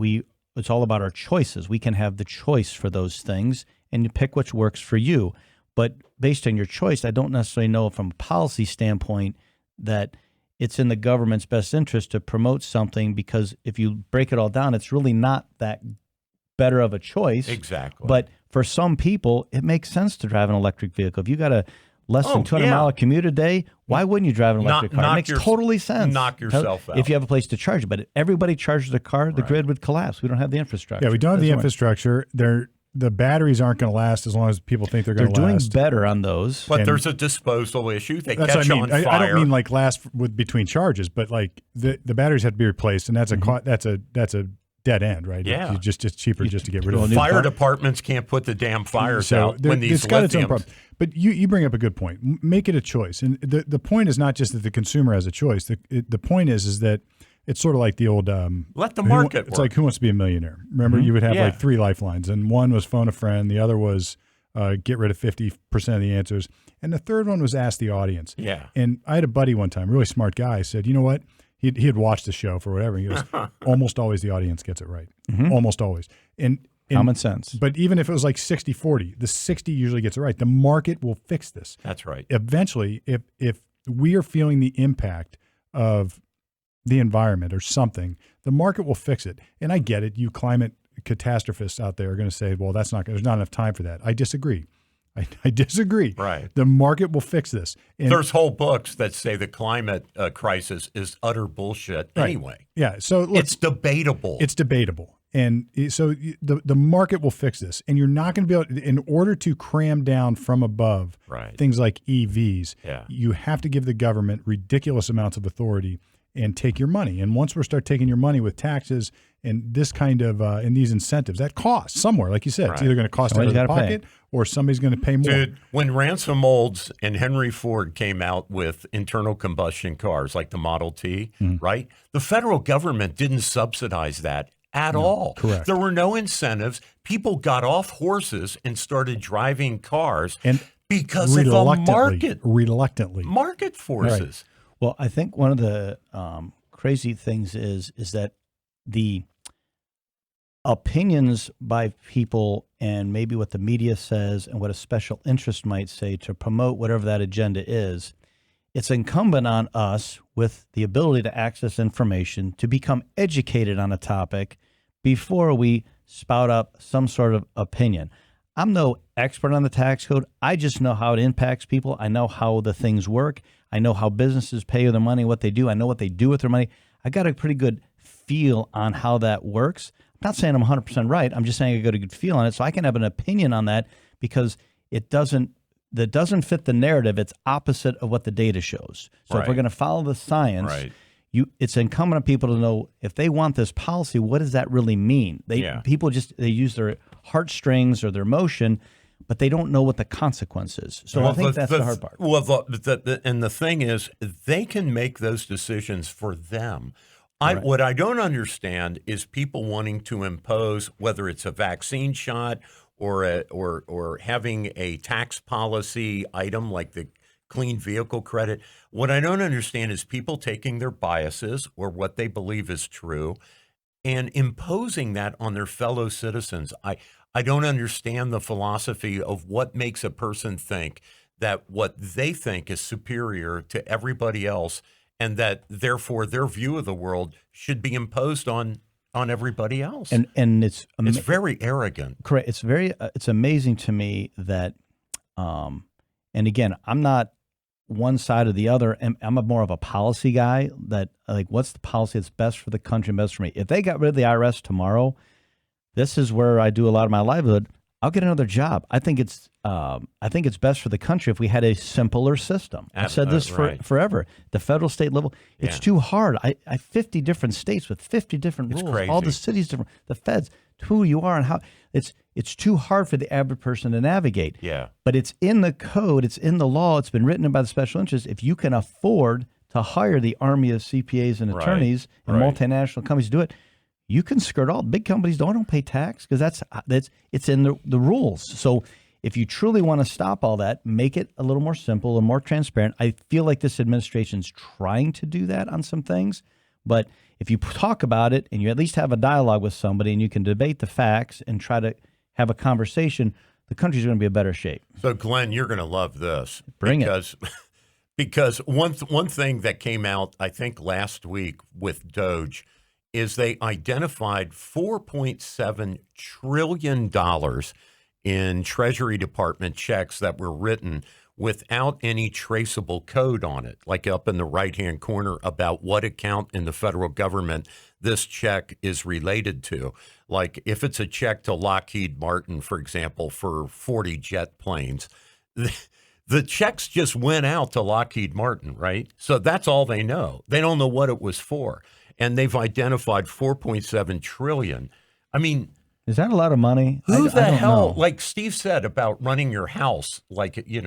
it's all about our choices. We can have the choice for those things, and you pick which works for you. But based on your choice, I don't necessarily know from a policy standpoint that it's in the government's best interest to promote something, because if you break it all down, it's really not that better of a choice. Exactly. But for some people, it makes sense to drive an electric vehicle. If you got a less than 200-mile commute a day, why wouldn't you drive an electric car? It makes totally sense. Knock yourself out. If you have a place to charge it. But if everybody charges their car, the grid would collapse. We don't have the infrastructure. Yeah, we don't have the infrastructure. The batteries aren't going to last as long as people think they're going to last. They're doing better on those. But there's a disposal issue. They catch on fire. I don't mean like last between charges, but like the batteries have to be replaced, and that's a dead end, right? Yeah. It's cheaper just to get rid of them. Fire departments can't put the damn fires out when these lithiums. But you bring up a good point. Make it a choice. And the point is not just that the consumer has a choice. The point is that it's sort of like the old let the market work. It's like Who Wants to Be a Millionaire? Remember, you would have like 3 lifelines, and one was phone a friend, the other was get rid of 50% of the answers. And the third one was ask the audience. Yeah. And I had a buddy one time, really smart guy, said, you know what? He had watched the show for whatever. He goes, almost always the audience gets it right. Almost always. And common sense. But even if it was like 60-40, the 60 usually gets it right. The market will fix this. That's right. Eventually, if we are feeling the impact of the environment or something, the market will fix it. And I get it. You climate catastrophists out there are going to say, well, there's not enough time for that. I disagree. I disagree. Right. The market will fix this. And there's whole books that say the climate crisis is utter bullshit anyway. Yeah. So look, it's debatable. It's debatable. And so the market will fix this. And you're not going to be able to, in order to cram down from above things like EVs, you have to give the government ridiculous amounts of authority and take your money. And once we start taking your money with taxes and this kind of and these incentives, that costs somewhere. Like you said, it's either going to cost out of the pocket or somebody's going to pay more. Dude, when Ransom Olds and Henry Ford came out with internal combustion cars like the Model T, right? The federal government didn't subsidize that at all. Correct. There were no incentives. People got off horses and started driving cars because of the market forces. Right. Well, I think one of the crazy things is that the opinions by people and maybe what the media says and what a special interest might say to promote whatever that agenda is, it's incumbent on us with the ability to access information to become educated on a topic before we spout up some sort of opinion. I'm no expert on the tax code. I just know how it impacts people. I know how the things work. I know how businesses pay their money, what they do. I know what they do with their money. I got a pretty good feel on how that works. I'm not saying I'm 100% right. I'm just saying I got a good feel on it. So I can have an opinion on that because that doesn't fit the narrative. It's opposite of what the data shows. So if we're going to follow the science, it's incumbent on people to know if they want this policy, what does that really mean? People they use their heartstrings or their emotion, but they don't know what the consequence is. So I think that's the hard part. Well, and the thing is, they can make those decisions for them. What I don't understand is people wanting to impose, whether it's a vaccine shot or having a tax policy item like the clean vehicle credit. What I don't understand is people taking their biases or what they believe is true and imposing that on their fellow citizens. I don't understand the philosophy of what makes a person think that what they think is superior to everybody else and that therefore their view of the world should be imposed on everybody else. And it's very arrogant. Correct. It's amazing to me that and again, I'm not one side or the other. I'm more of a policy guy that like, what's the policy that's best for the country and best for me? If they got rid of the IRS tomorrow, this is where I do a lot of my livelihood. I'll get another job. I think it's best for the country if we had a simpler system. I've said this forever. The federal, state level, it's too hard. I 50 different states with 50 different rules. Crazy. All the cities different. The feds, who you are and how. It's too hard for the average person to navigate. Yeah. But it's in the code. It's in the law. It's been written by the special interests. If you can afford to hire the army of CPAs and attorneys and multinational companies to do it, you can skirt all. Big companies don't pay tax because it's in the rules. So if you truly want to stop all that, make it a little more simple and more transparent. I feel like this administration's trying to do that on some things, but if you talk about it and you at least have a dialogue with somebody and you can debate the facts and try to have a conversation, the country's going to be in better shape. So Glenn, you're going to love this. Bring it. Because one thing that came out, I think last week with Doge, is they identified $4.7 trillion in Treasury Department checks that were written without any traceable code on it, like up in the right-hand corner about what account in the federal government this check is related to. Like if it's a check to Lockheed Martin, for example, for 40 jet planes, the checks just went out to Lockheed Martin, right? So that's all they know. They don't know what it was for. And they've identified $4.7 trillion. I mean, is that a lot of money? Who the hell, know. like Steve said about running your house, like in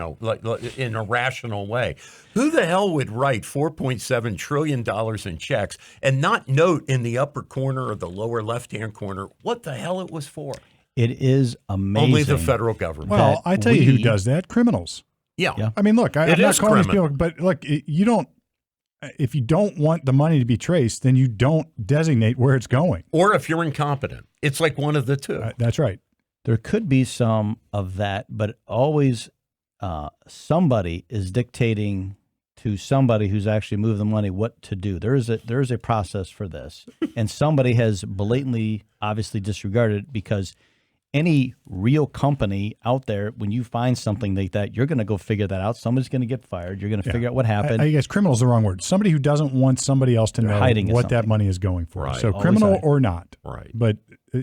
a rational way, who the hell would write $4.7 trillion in checks and not note in the upper corner or the lower left-hand corner what the hell it was for? It is amazing. Only the federal government. Well, I tell you who does that: criminals. Yeah. I mean, look, I'm not calling these criminal. people, but look, you don't. If you don't want the money to be traced, then you don't designate where it's going. Or if you're incompetent, it's like one of the two. That's right. There could be some of that, but always somebody is dictating to somebody who's actually moved the money what to do. There is a process for this, and somebody has blatantly, obviously disregarded it, because any real company out there, when you find something like that, you're going to go figure that out. Somebody's going to get fired. You're going to figure out what happened. I guess criminal is the wrong word. Somebody who doesn't want somebody else to know what that money is going for. Right. So criminal or not. Right. But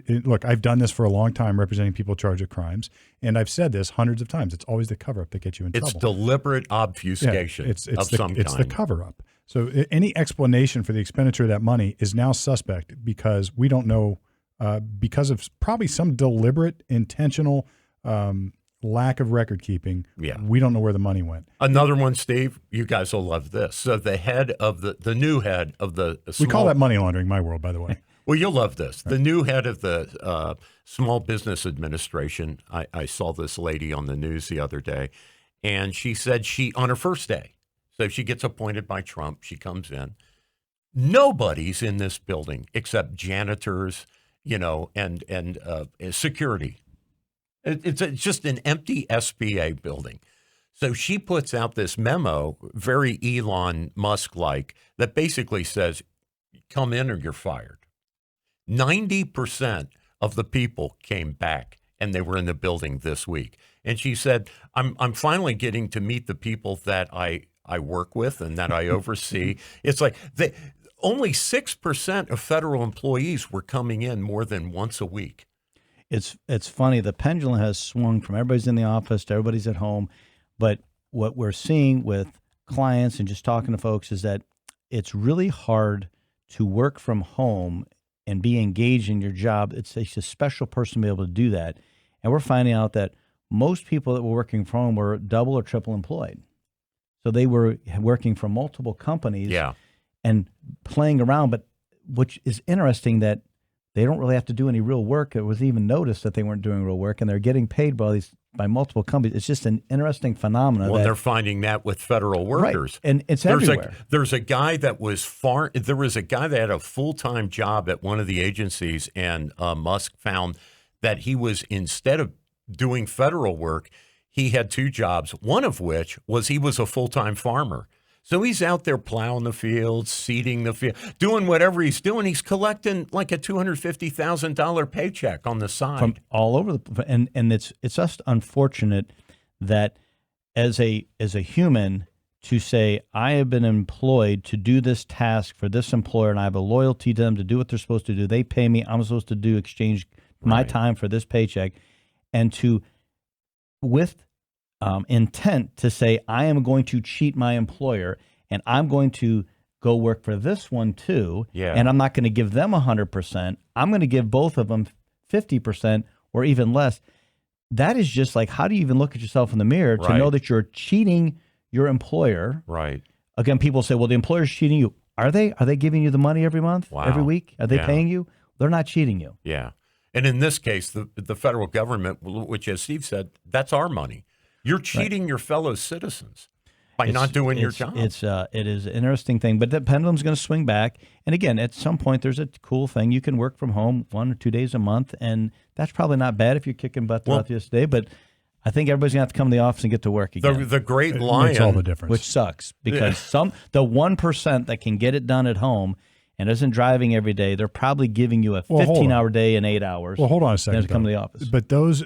look, I've done this for a long time representing people charged with crimes, and I've said this hundreds of times. It's always the cover-up that gets you in trouble. It's deliberate obfuscation of some kind. It's the cover-up. So any explanation for the expenditure of that money is now suspect because we don't know, because of probably some deliberate, intentional lack of record keeping. Yeah. We don't know where the money went. Another one, Steve, you guys will love this. So the head of the new head of the we call that money laundering in my world, by the way. Well, you'll love this. The new head of the Small Business Administration, I saw this lady on the news the other day, and she said on her first day, so she gets appointed by Trump, she comes in. Nobody's in this building except janitors, and security. It's just an empty SBA building. So she puts out this memo, very Elon Musk-like, that basically says, come in or you're fired. 90% of the people came back, and they were in the building this week. And she said, I'm finally getting to meet the people that I work with and that I oversee. It's like only 6% of federal employees were coming in more than once a week. It's funny. The pendulum has swung from everybody's in the office to everybody's at home. But what we're seeing with clients and just talking to folks is that it's really hard to work from home and be engaged in your job. It's a special person to be able to do that. And we're finding out that most people that were working from home were double or triple employed. So they were working for multiple companies and playing around. But which is interesting that they don't really have to do any real work. It was even noticed that they weren't doing real work, and they're getting paid by multiple companies. It's just an interesting phenomenon. Well, they're finding that with federal workers. Right. And it's everywhere. There's a guy that there was a guy that had a full-time job at one of the agencies, and Musk found that he was, instead of doing federal work, he had two jobs, one of which was he was a full-time farmer. So he's out there plowing the fields, seeding the field, doing whatever he's doing. He's collecting like a $250,000 paycheck on the side. From all over and it's just unfortunate that as a human to say, I have been employed to do this task for this employer, and I have a loyalty to them to do what they're supposed to do. They pay me. I'm supposed to exchange my time for this paycheck, and to with intent to say, I am going to cheat my employer, and I'm going to go work for this one too, and I'm not going to give them 100%. I'm going to give both of them 50% or even less. That is just like, how do you even look at yourself in the mirror to know that you're cheating your employer? Right. Again, people say, well, the employer's cheating you. Are they? Are they giving you the money every month, every week? Are they paying you? They're not cheating you. Yeah. And in this case, the federal government, which, as Steve said, that's our money. You're cheating your fellow citizens by not doing your job. It is an interesting thing, but the pendulum's going to swing back. And again, at some point, there's a cool thing. You can work from home 1 or 2 days a month, and that's probably not bad if you're kicking butt throughout this day. But I think everybody's going to have to come to the office and get to work again. The great lion. Makes all the difference. Which sucks because the 1% that can get it done at home and isn't driving every day, they're probably giving you a 15-hour day in 8 hours. Well, hold on a second. To come to the office. But those,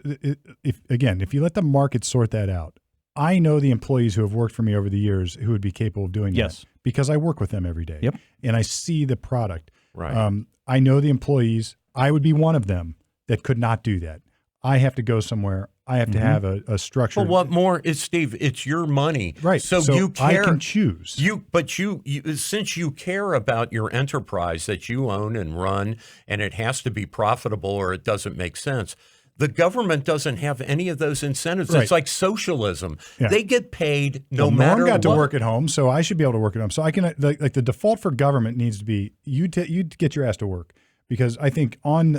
if you let the market sort that out, I know the employees who have worked for me over the years who would be capable of doing that because I work with them every day. Yep. And I see the product. Right. I know the employees. I would be one of them that could not do that. I have to go somewhere. I have to have a structure. Well, what more is, Steve? It's your money, right? So you care. I can choose. But you, since you care about your enterprise that you own and run, and it has to be profitable or it doesn't make sense. The government doesn't have any of those incentives. Right. It's like socialism. Yeah. They get paid no matter what. Norm got to work at home, so I should be able to work at home. So I can like the default for government needs to be you get your ass to work, because I think on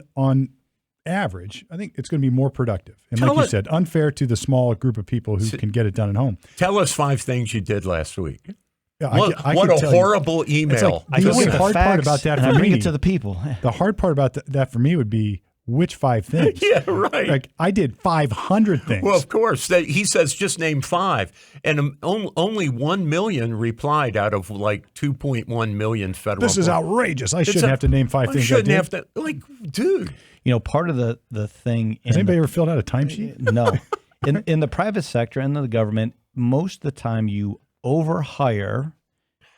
average, I think it's going to be more productive. And like you said, unfair to the small group of people who can get it done at home. Tell us 5 things you did last week. Yeah, what a horrible email. The only hard part about that for me, bring it to the people. The hard part about that for me would be which 5 things. Yeah, right. Like I did 500 things. Well, of course. He says just name 5. And only 1 million replied out of like 2.1 million federal. This is outrageous. I shouldn't have to name 5 things. I shouldn't have to. Like, dude. You know, part of the thing. Has anybody ever filled out a timesheet? No. In the private sector and in the government, most of the time you overhire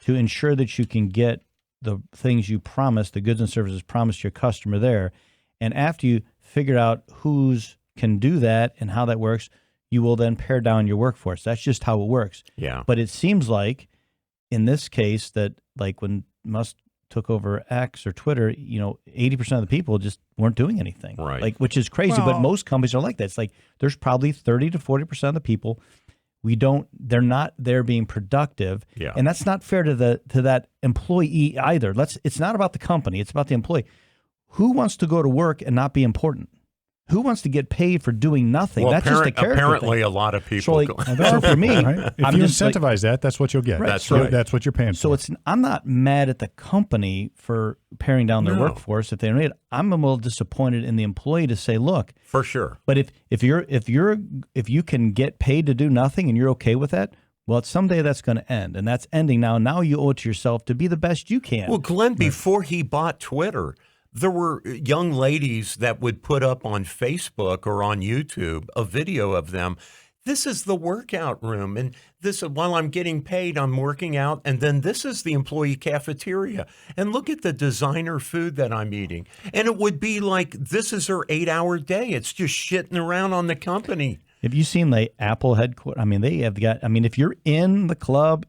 to ensure that you can get the things you promised, the goods and services promised your customer there. And after you figure out who's can do that and how that works, you will then pare down your workforce. That's just how it works. Yeah. But it seems like in this case that like when Musk took over X or Twitter, 80% of the people just weren't doing anything. Right. Like, which is crazy, but most companies are like that. It's like there's probably 30 to 40% of the people they're not there being productive. Yeah. And that's not fair to that employee either. It's not about the company, it's about the employee. Who wants to go to work and not be important? Who wants to get paid for doing nothing? Well, that's just a character apparently thing. a lot of people. So for me, right? If you incentivize that, that's what you'll get. Right. That's right. That's what you're paying for. So I'm not mad at the company for paring down their workforce if they don't need it. I'm a little disappointed in the employee to say, look, for sure. But if you can get paid to do nothing and you're okay with that, well, someday that's going to end, and that's ending now. Now you owe it to yourself to be the best you can. Well, Glenn, before he bought Twitter, there were young ladies that would put up on Facebook or on YouTube a video of them. This is the workout room, and this while I'm getting paid, I'm working out, and then this is the employee cafeteria. And look at the designer food that I'm eating. And it would be like this is her 8-hour day. It's just shitting around on the company. Have you seen the Apple headquarters? I mean, they have got. I mean, if you're in the club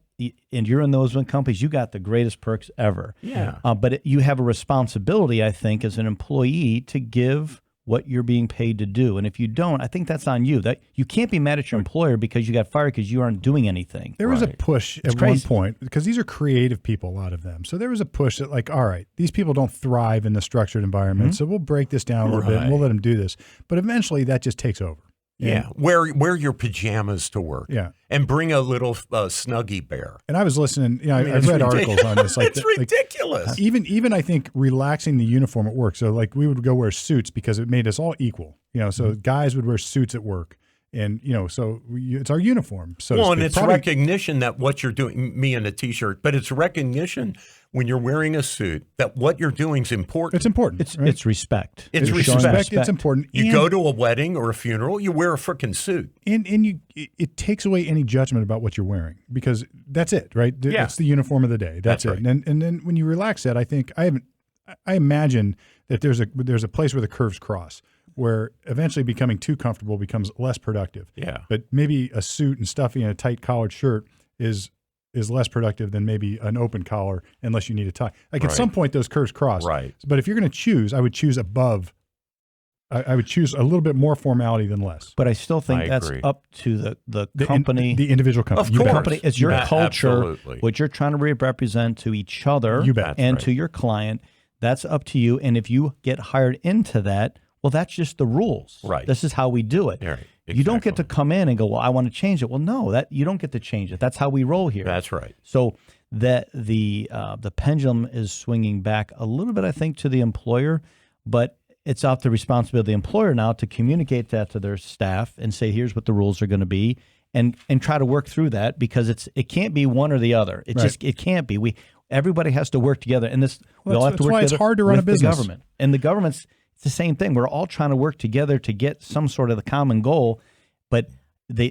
and you're in those companies, you got the greatest perks ever. Yeah. But you have a responsibility, I think, as an employee to give what you're being paid to do. And if you don't, I think that's on you. That you can't be mad at your employer because you got fired because you aren't doing anything. There was a push at one point because these are creative people, a lot of them. So there was a push that like, all right, these people don't thrive in the structured environment. So we'll break this down a little bit and we'll let them do this. But eventually that just takes over. Yeah, wear your pajamas to work. Yeah, and bring a little Snuggie bear. And I was listening. I've read articles on this. Like it's ridiculous. Even I think relaxing the uniform at work. So like we would go wear suits because it made us all equal. So guys would wear suits at work, and so it's our uniform. So well, and it's recognition that what you're doing. Me in a t-shirt, but it's recognition when you're wearing a suit that what you're doing is important. It's important. It's respect. It's respect. It's important. You go to a wedding or a funeral, you wear a frickin' suit. And it takes away any judgment about what you're wearing because that's it, right? Yeah. It's the uniform of the day. That's it. Right. And then when you relax that, I think I imagine that there's a place where the curves cross, where eventually becoming too comfortable becomes less productive. Yeah. But maybe a suit and stuffy and a tight collared shirt is less productive than maybe an open collar unless you need a tie. Like at some point those curves cross. Right. But if you're going to choose, I would choose above. I would choose a little bit more formality than less. But I still think that's up to the company. The individual company. Of course. The company, it's your culture, absolutely. what you're trying to represent to each other and to your client. That's up to you. And if you get hired into that, well, that's just the rules. Right. This is how we do it. Right. Exactly. You don't get to come in and go, well, I want to change it. Well, no, you don't get to change it. That's how we roll here. That's right. So that the pendulum is swinging back a little bit, I think, to the employer, but it's off the responsibility of the employer now to communicate that to their staff and say, here's what the rules are going to be, and try to work through that because it can't be one or the other. It can't be. Everybody has to work together, and we all have to work together. That's why it's hard to run a business. The government and the government's. It's the same thing. We're all trying to work together to get some sort of the common goal, but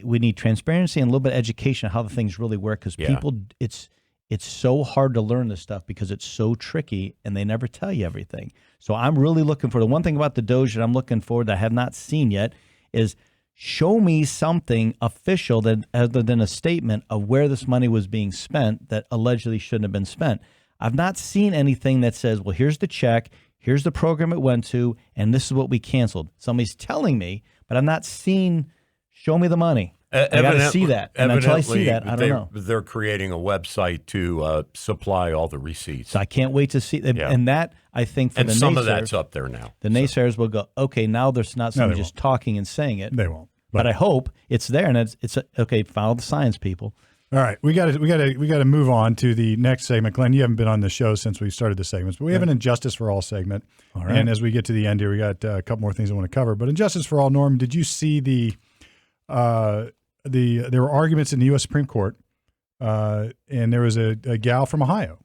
we need transparency and a little bit of education on how the things really work because people, it's so hard to learn this stuff because it's so tricky and they never tell you everything. So I'm really looking for the one thing about the Doge that I'm looking for that I have not seen yet is show me something official that other than a statement of where this money was being spent that allegedly shouldn't have been spent. I've not seen anything that says, well, here's the check. Here's the program it went to, and this is what we canceled. Somebody's telling me, but I'm not seeing, show me the money. I got to see that. And until I see that, I don't know. They're creating a website to supply all the receipts. So I can't wait to see. Yeah. And that, I think, for the naysayers. And some of that's up there now. The naysayers will go, okay, now there's not someone just talking and saying it. They won't. But I hope it's there, and it's okay. Follow the science, people. All right, we got to move on to the next segment. Glenn, you haven't been on the show since we started the segments, but we have an Injustice for All segment. All right. And as we get to the end here, we got a couple more things I want to cover. But Injustice for All, Norm, did you see there were arguments in the U.S. Supreme Court, and there was a gal from Ohio,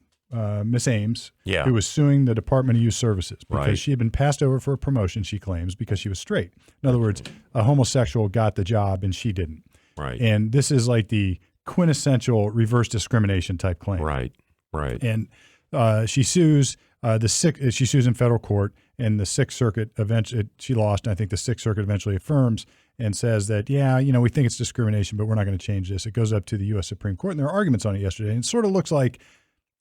Miss Ames, who was suing the Department of Youth Services because she had been passed over for a promotion, she claims, because she was straight. In other words, a homosexual got the job and she didn't. Right. And this is like the quintessential reverse discrimination type claim. Right. And she sues she sues in federal court, and the Sixth Circuit eventually, she lost, and I think the Sixth Circuit eventually affirms and says that, we think it's discrimination, but we're not going to change this. It goes up to the U.S. Supreme Court, and there are arguments on it yesterday, and it sort of looks like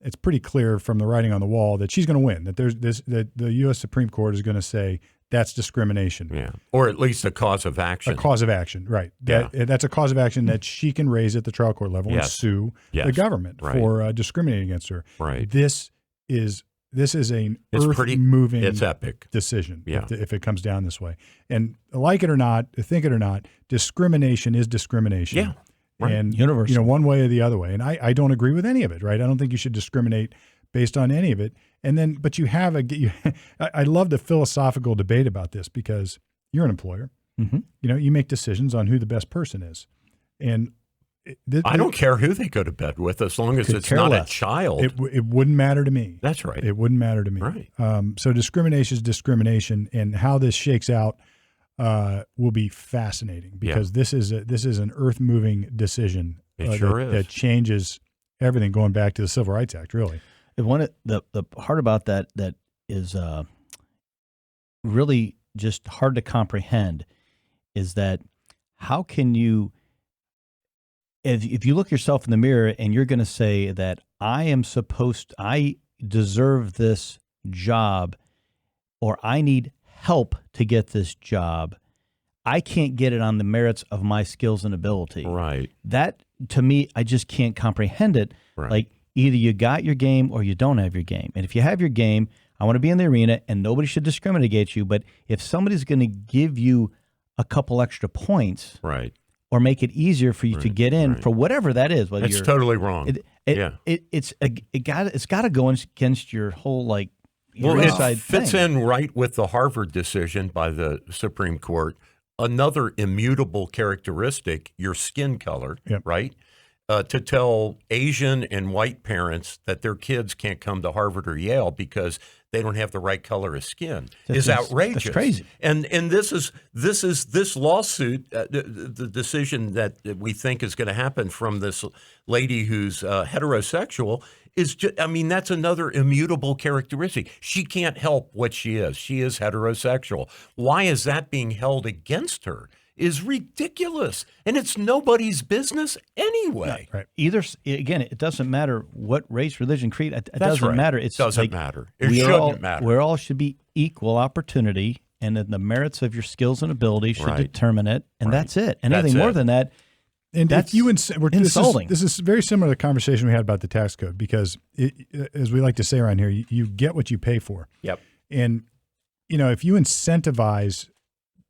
it's pretty clear from the writing on the wall that she's going to win, that that the U.S. Supreme Court is going to say that's discrimination. Yeah, or at least a cause of action. A cause of action, right. That's a cause of action that she can raise at the trial court level and sue the government for discriminating against her. Right. This is an earth-moving it's epic decision if it comes down this way. And like it or not, think it or not, discrimination is discrimination. Yeah. Right. And universal. One way or the other way. And I don't agree with any of it, right? I don't think you should discriminate based on any of it. And then, but you have I love the philosophical debate about this because you're an employer. Mm-hmm. You make decisions on who the best person is. And I don't care who they go to bed with as long as it's not a child. It wouldn't matter to me. That's right. It wouldn't matter to me. Right. So discrimination is discrimination, and how this shakes out will be fascinating because this is an earth-moving decision. It sure is. That changes everything, going back to the Civil Rights Act, really. The part about that is really just hard to comprehend is that how can you, if you look yourself in the mirror and you're going to say that I deserve this job, or I need help to get this job, I can't get it on the merits of my skills and ability. Right. That, to me, I just can't comprehend it. Right. Like, either you got your game or you don't have your game. And if you have your game, I want to be in the arena, and nobody should discriminate against you. But if somebody's going to give you a couple extra points, right, or make it easier for you to get in for whatever that is, whether it's totally wrong. It's got to go against your whole it fits in right with the Harvard decision by the Supreme Court. Another immutable characteristic, your skin color, right? To tell Asian and white parents that their kids can't come to Harvard or Yale because they don't have the right color of skin is outrageous. That's crazy. And this lawsuit, the decision that we think is going to happen from this lady who's heterosexual is just, that's another immutable characteristic. She can't help what she is. She is heterosexual. Why is that being held against her? Is ridiculous, and it's nobody's business anyway. Right. Again, it doesn't matter what race, religion, creed. It doesn't matter. It doesn't matter. It shouldn't matter. We all should be equal opportunity, and then the merits of your skills and ability should determine it, and that's it. Anything more than that, and that's insulting. This is very similar to the conversation we had about the tax code because, as we like to say around here, you get what you pay for. Yep. And if you incentivize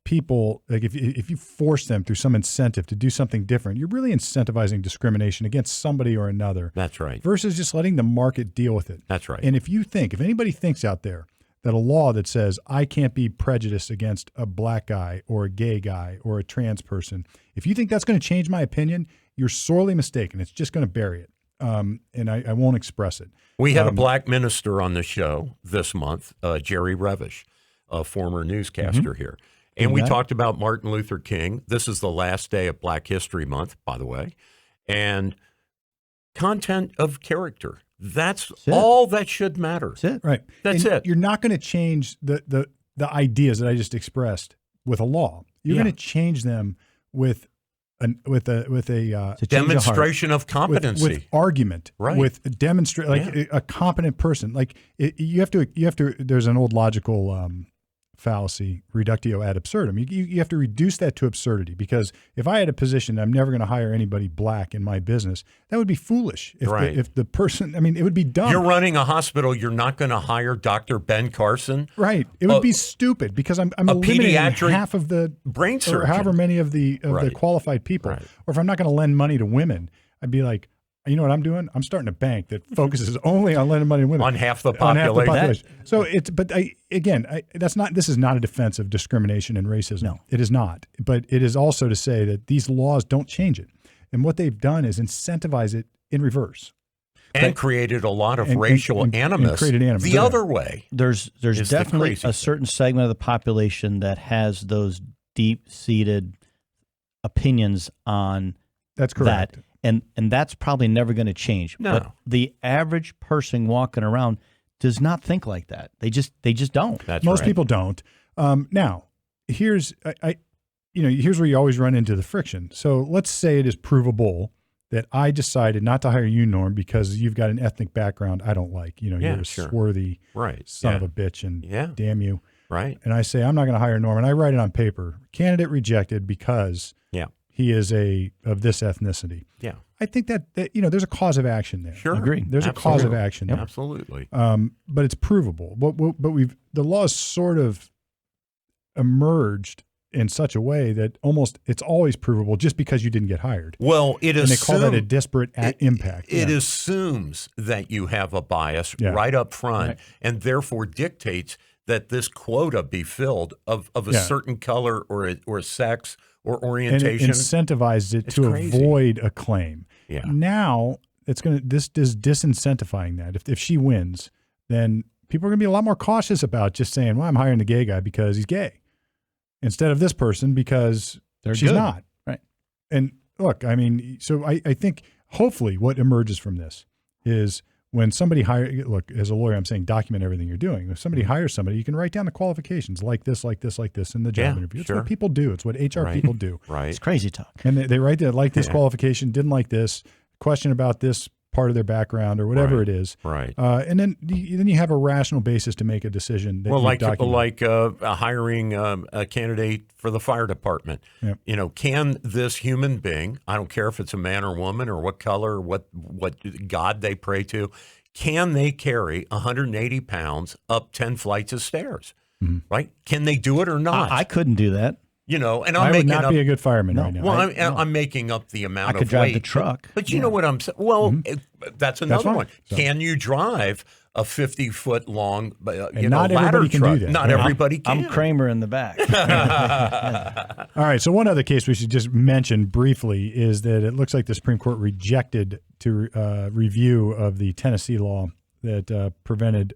people, like if you force them through some incentive to do something different, you're really incentivizing discrimination against somebody or another. That's right. Versus just letting the market deal with it. That's right. And if anybody thinks out there that a law that says I can't be prejudiced against a black guy or a gay guy or a trans person, if you think that's going to change my opinion, you're sorely mistaken. It's just going to bury it. And I won't express it. We had a black minister on the show this month, Jerry Revish, a former newscaster here. And we talked about Martin Luther King. This is the last day of Black History Month, by the way. And content of character. That's all that should matter. That's it. Right. That's it. You're not going to change the ideas that I just expressed with a law. You're going to change them with a demonstration of competency, with argument, right? With a competent person. Like you have to. There's an old logical fallacy, reductio ad absurdum. You have to reduce that to absurdity, because if I had a position that I'm never going to hire anybody black in my business, that would be foolish. If the person, it would be dumb. You're running a hospital. You're not going to hire Dr. Ben Carson. Right. It would be stupid, because I'm eliminating half of the brain surgeon, or however many of the qualified people. Right. Or if I'm not going to lend money to women, I'd be like, you know what I'm doing? I'm starting a bank that focuses only on lending money to women. On half the population. So this is not a defense of discrimination and racism. No. It is not. But it is also to say that these laws don't change it. And what they've done is incentivize it in reverse. And created a lot of racial animus the other way. There's definitely a certain segment of the population that has those deep-seated opinions on That's correct. that. And that's probably never going to change. No. But the average person walking around does not think like that. They just don't. Most people don't. Now, here's here's where you always run into the friction. So let's say it is provable that I decided not to hire you, Norm, because you've got an ethnic background I don't like. You're a swarthy son of a bitch, and damn you. Right. And I say I'm not going to hire Norm, and I write it on paper. Candidate rejected because he is of this ethnicity. Yeah. I think that there's a cause of action there. Sure. Agree. There's a cause of action there. Absolutely. But it's provable. But the laws sort of emerged in such a way that it's always provable just because you didn't get hired. Well, and they call that a disparate impact. It assumes that you have a bias right up front, and therefore dictates that this quota be filled of a certain color or sex or orientation. And it incentivizes it to avoid a claim. Yeah. Now this is disincentivizing that. If she wins, then people are going to be a lot more cautious about just saying, well, I'm hiring the gay guy because he's gay, instead of this person because she's not. Right. And look, so I think hopefully what emerges from this is when somebody as a lawyer, I'm saying document everything you're doing. If somebody hires somebody, you can write down the qualifications like this in the job interview. It's what people do. It's what HR people do. Right. It's crazy talk. And they write that like this qualification, didn't like this, question about this part of their background or whatever it is. Right. And then you have a rational basis to make a decision. That like hiring a candidate for the fire department. Yep. Can this human being, I don't care if it's a man or woman or what color, what God they pray to, can they carry 180 pounds up 10 flights of stairs? Mm-hmm. Right? Can they do it or not? I couldn't do that. And I would not be a good fireman right now. Well, I'm making up the amount of weight. I could drive the truck. But you know what I'm saying? Well, that's another one. So. Can you drive a 50-foot long not ladder can truck? Do that. Not everybody can. I'm Kramer in the back. All right. So one other case we should just mention briefly is that it looks like the Supreme Court rejected to review of the Tennessee law that prevented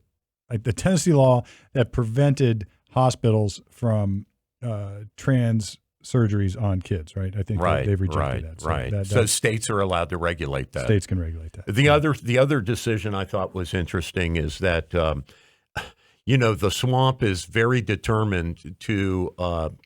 hospitals from trans surgeries on kids, right? I think they've rejected that. So so states are allowed to regulate that. States can regulate that. The other decision I thought was interesting is that the swamp is very determined to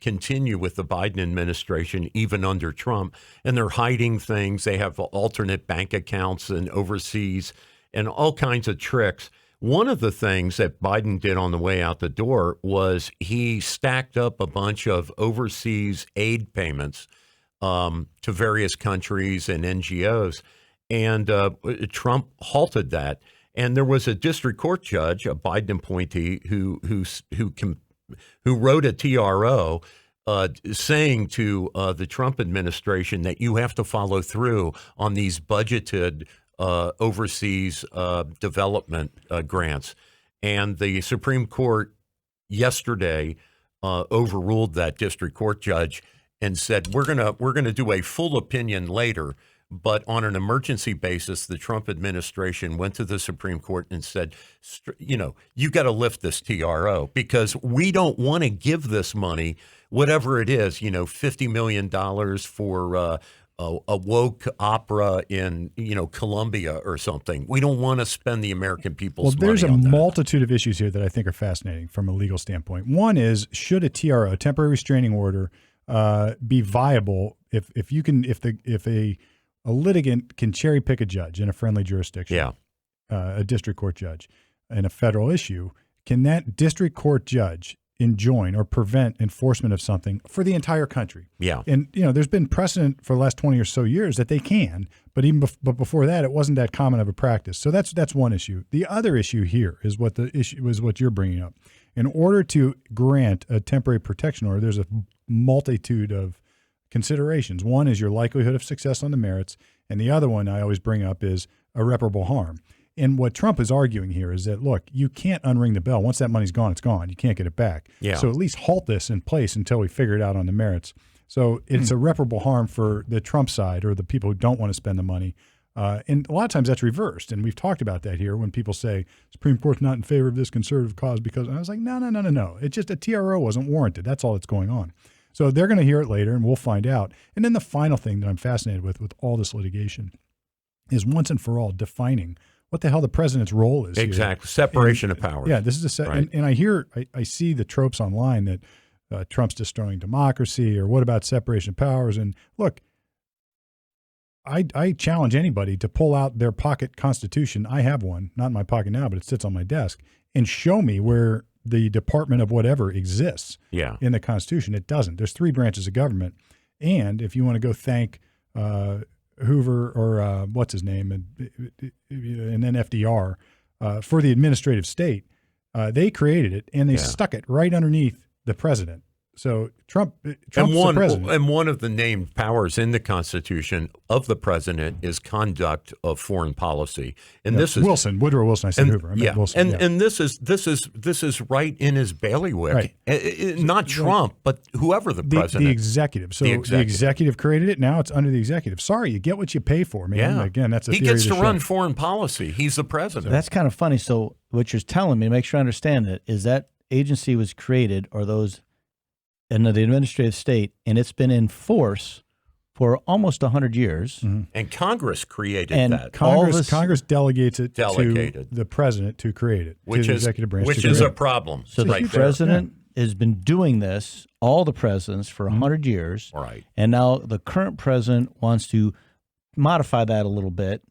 continue with the Biden administration even under Trump, and they're hiding things. They have alternate bank accounts and overseas and all kinds of tricks. One of the things that Biden did on the way out the door was he stacked up a bunch of overseas aid payments to various countries and NGOs, and Trump halted that. And there was a district court judge, a Biden appointee, who wrote a TRO saying to the Trump administration that you have to follow through on these budgeted overseas development grants. And the Supreme Court yesterday overruled that district court judge and said, we're gonna do a full opinion later. But on an emergency basis, the Trump administration went to the Supreme Court and said, you got to lift this TRO because we don't want to give this money, whatever it is, $50 million for a woke opera in, Colombia or something. We don't want to spend the American people's money on that. Well, there's a multitude of issues here that I think are fascinating from a legal standpoint. One is, should a TRO, a temporary restraining order, be viable if a litigant can cherry pick a judge in a friendly jurisdiction, a district court judge in a federal issue, can that district court judge enjoin or prevent enforcement of something for the entire country. Yeah. And, there's been precedent for the last 20 or so years that they can, but but before that, it wasn't that common of a practice. So that's one issue. The other issue here is what you're bringing up. In order to grant a temporary protection order, there's a multitude of considerations. One is your likelihood of success on the merits, and the other one I always bring up is irreparable harm. And what Trump is arguing here is that, look, you can't unring the bell. Once that money's gone, it's gone. You can't get it back. Yeah. So at least halt this in place until we figure it out on the merits. So it's irreparable harm for the Trump side or the people who don't want to spend the money. And a lot of times that's reversed. And we've talked about that here when people say, Supreme Court's not in favor of this conservative cause because, and I was like, no. It's just a TRO wasn't warranted. That's all that's going on. So they're going to hear it later and we'll find out. And then the final thing that I'm fascinated with all this litigation is once and for all defining what the hell the president's role is. Exactly. Separation of powers. Yeah, this is Right. and I see the tropes online that Trump's destroying democracy or what about separation of powers? And look, I challenge anybody to pull out their pocket constitution. I have one, not in my pocket now, but it sits on my desk, and show me where the Department of whatever exists in the Constitution. It doesn't. There's 3 branches of government. And if you want to go thank Hoover or what's his name, and then FDR for the administrative state, they created it and they stuck it right underneath the president. So Trump's the president. And one of the named powers in the Constitution of the president is conduct of foreign policy. And this is Woodrow Wilson. I said Hoover. I meant Wilson. And this is right in his bailiwick. Right. Not Trump, but whoever the president. The executive. So the executive created it. Now it's under the executive. Sorry, you get what you pay for, man. Yeah. Again, that's he gets to run foreign policy. He's the president. That's kind of funny. So what you're telling me, to make sure I understand it, is that agency was created, or those in the administrative state, and it's been in force for almost 100 years. Mm-hmm. And Congress created that. Congress delegates it to the president to create it, which to the is executive branch, which is a problem. So the president has been doing this, all the presidents, for 100 years. Right. And now the current president wants to modify that a little bit.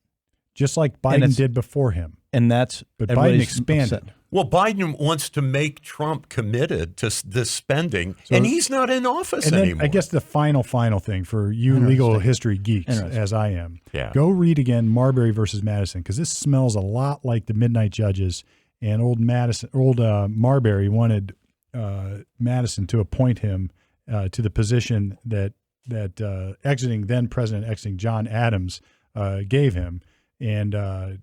Just like Biden did before him. And that's but Biden expanded. Upset. Well, Biden wants to make Trump committed to this spending, and he's not in office anymore. I guess the final thing for you legal history geeks, as I am, go read again Marbury versus Madison, because this smells a lot like the Midnight Judges. And old Marbury wanted Madison to appoint him to the position that then President exiting John Adams gave him, and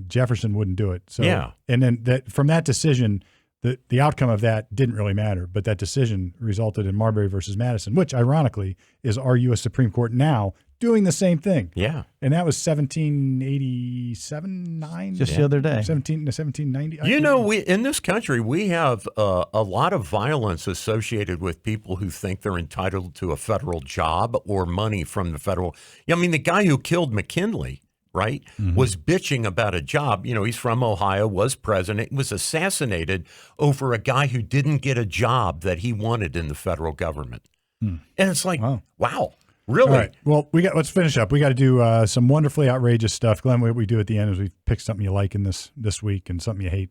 Jefferson wouldn't do it. So, and then from that decision, the outcome of that didn't really matter. But that decision resulted in Marbury versus Madison, which ironically is our U.S. Supreme Court now doing the same thing. Yeah. And that was 1787, 9? Just the other day. 1790. We in this country, we have a lot of violence associated with people who think they're entitled to a federal job or money from the federal. I mean, the guy who killed McKinley, right, was bitching about a job. He's from Ohio, was president, was assassinated over a guy who didn't get a job that he wanted in the federal government. And it's like, wow, really? All right. Well, let's finish up. We got to do some wonderfully outrageous stuff. Glenn, what we do at the end is we pick something you like in this week and something you hate.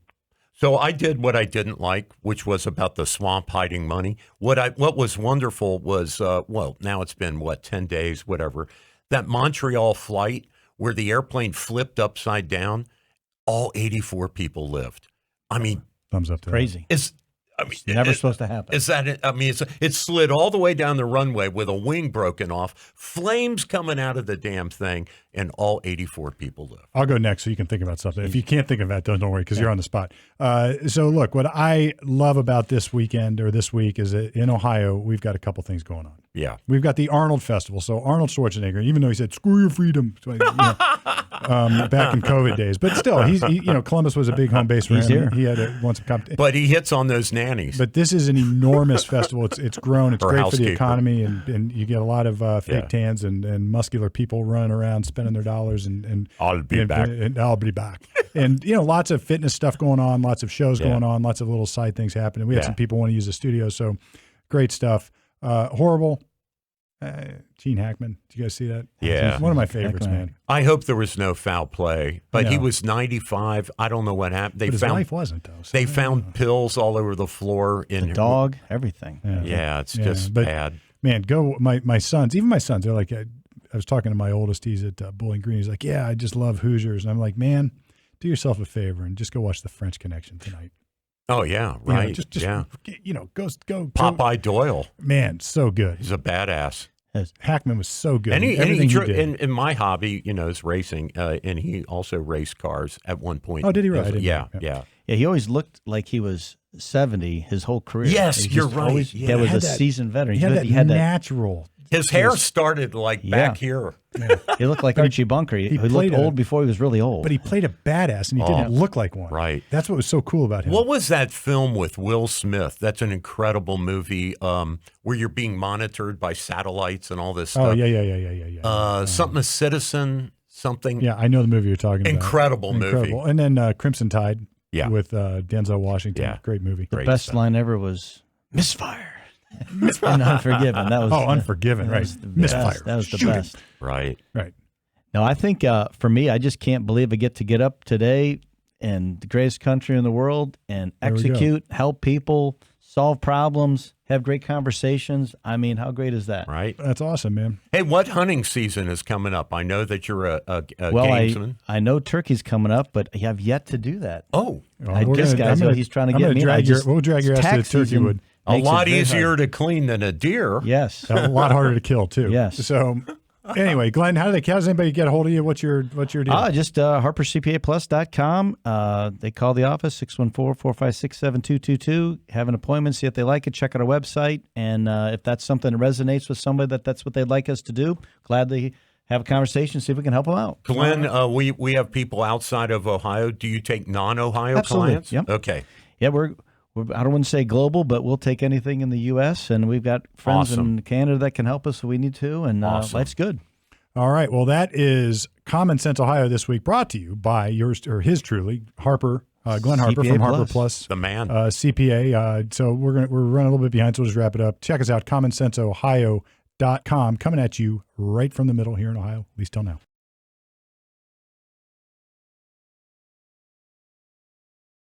So I did what I didn't like, which was about the swamp hiding money. What was wonderful was, now it's been, 10 days, whatever, that Montreal flight where the airplane flipped upside down, all 84 people lived. I mean, thumbs up to crazy. That. It's never supposed to happen. Is that it? I mean, it slid all the way down the runway with a wing broken off, flames coming out of the damn thing, and all 84 people lived. I'll go next so you can think about something. If you can't think of that, don't worry, because you're on the spot. So look, what I love about this weekend or this week is that in Ohio, we've got a couple things going on. Yeah. We've got the Arnold Festival. So Arnold Schwarzenegger, even though he said, screw your freedom, back in COVID days. But still, Columbus was a big home base for him. Here. He had won some competition. But he hits on those nannies. But this is an enormous festival. It's grown. It's great for the economy, and you get a lot of fake tans and muscular people running around spending their dollars. And I'll be back. And I'll be back. And, lots of fitness stuff going on, lots of shows going on, lots of little side things happening. We had some people want to use the studio, so great stuff. Horrible. Gene Hackman. Did you guys see that? Yeah. He's one of my favorites, man. I hope there was no foul play, but No. he was 95. I don't know what happened. But his wife wasn't, though. So They found pills all over the floor. In The dog, everything. Yeah, it's just bad. Man, go my sons. Even my sons, they're like, I was talking to my oldest. He's at Bowling Green. He's like, yeah, I just love Hoosiers. And I'm like, man, do yourself a favor and just go watch the French Connection tonight. Oh yeah, right. Just go. Popeye Doyle. Man, so good. He's a badass. Hackman was so good. Everything he did. In my hobby, is racing, and he also raced cars at one point. Oh, did he? Right? Yeah. Yeah, he always looked like he was 70 his whole career. Yes, you're right. Always, Yeah. That was He had a that- seasoned veteran. He had that natural. His hair started like back here. He looked like Archie Bunker. He looked old before he was really old. But he played a badass, and he didn't look like one. Right. That's what was so cool about him. What was that film with Will Smith? That's an incredible movie where you're being monitored by satellites and all this stuff. Oh, yeah. Something a Citizen, something. Yeah, I know the movie you're talking about. Incredible movie. And then Crimson Tide with Denzel Washington. Yeah. Great movie. the best line ever was misfire. And Unforgiven. That was Unforgiven, right. Misfire. That was the Shoot him. best. Right. No, I think for me, I just can't believe I get up today in the greatest country in the world and execute, help people, solve problems, have great conversations. I mean, how great is that? Right. That's awesome, man. Hey, what hunting season is coming up? I know that you're a Well, gamesman. I know turkey's coming up, but I have yet to do that. Oh, This guy's he's trying to get me. We'll drag your ass to the turkey wood. a lot easier to clean than a deer. Yes. A lot harder to kill, too. Yes. So, anyway, Glenn, how does anybody get a hold of you? What's your deal? Just harpercpaplus.com. They call the office, 614-456-7222. Have an appointment, see if they like it, check out our website. And if that's something that resonates with somebody, that's what they'd like us to do, gladly have a conversation, see if we can help them out. Glenn, we have people outside of Ohio. Do you take non-Ohio Absolutely. clients? Yep. Okay. Yeah, we're I don't want to say global, but we'll take anything in the U.S., and we've got friends in Canada that can help us if we need to, and life's good. All right. Well, that is Common Sense Ohio this week, brought to you by his truly, Harper, Glenn Harper CPA from Harper Plus. Plus. The man. CPA. So we're running a little bit behind, so we'll just wrap it up. Check us out, commonsenseohio.com, coming at you right from the middle here in Ohio, at least till now.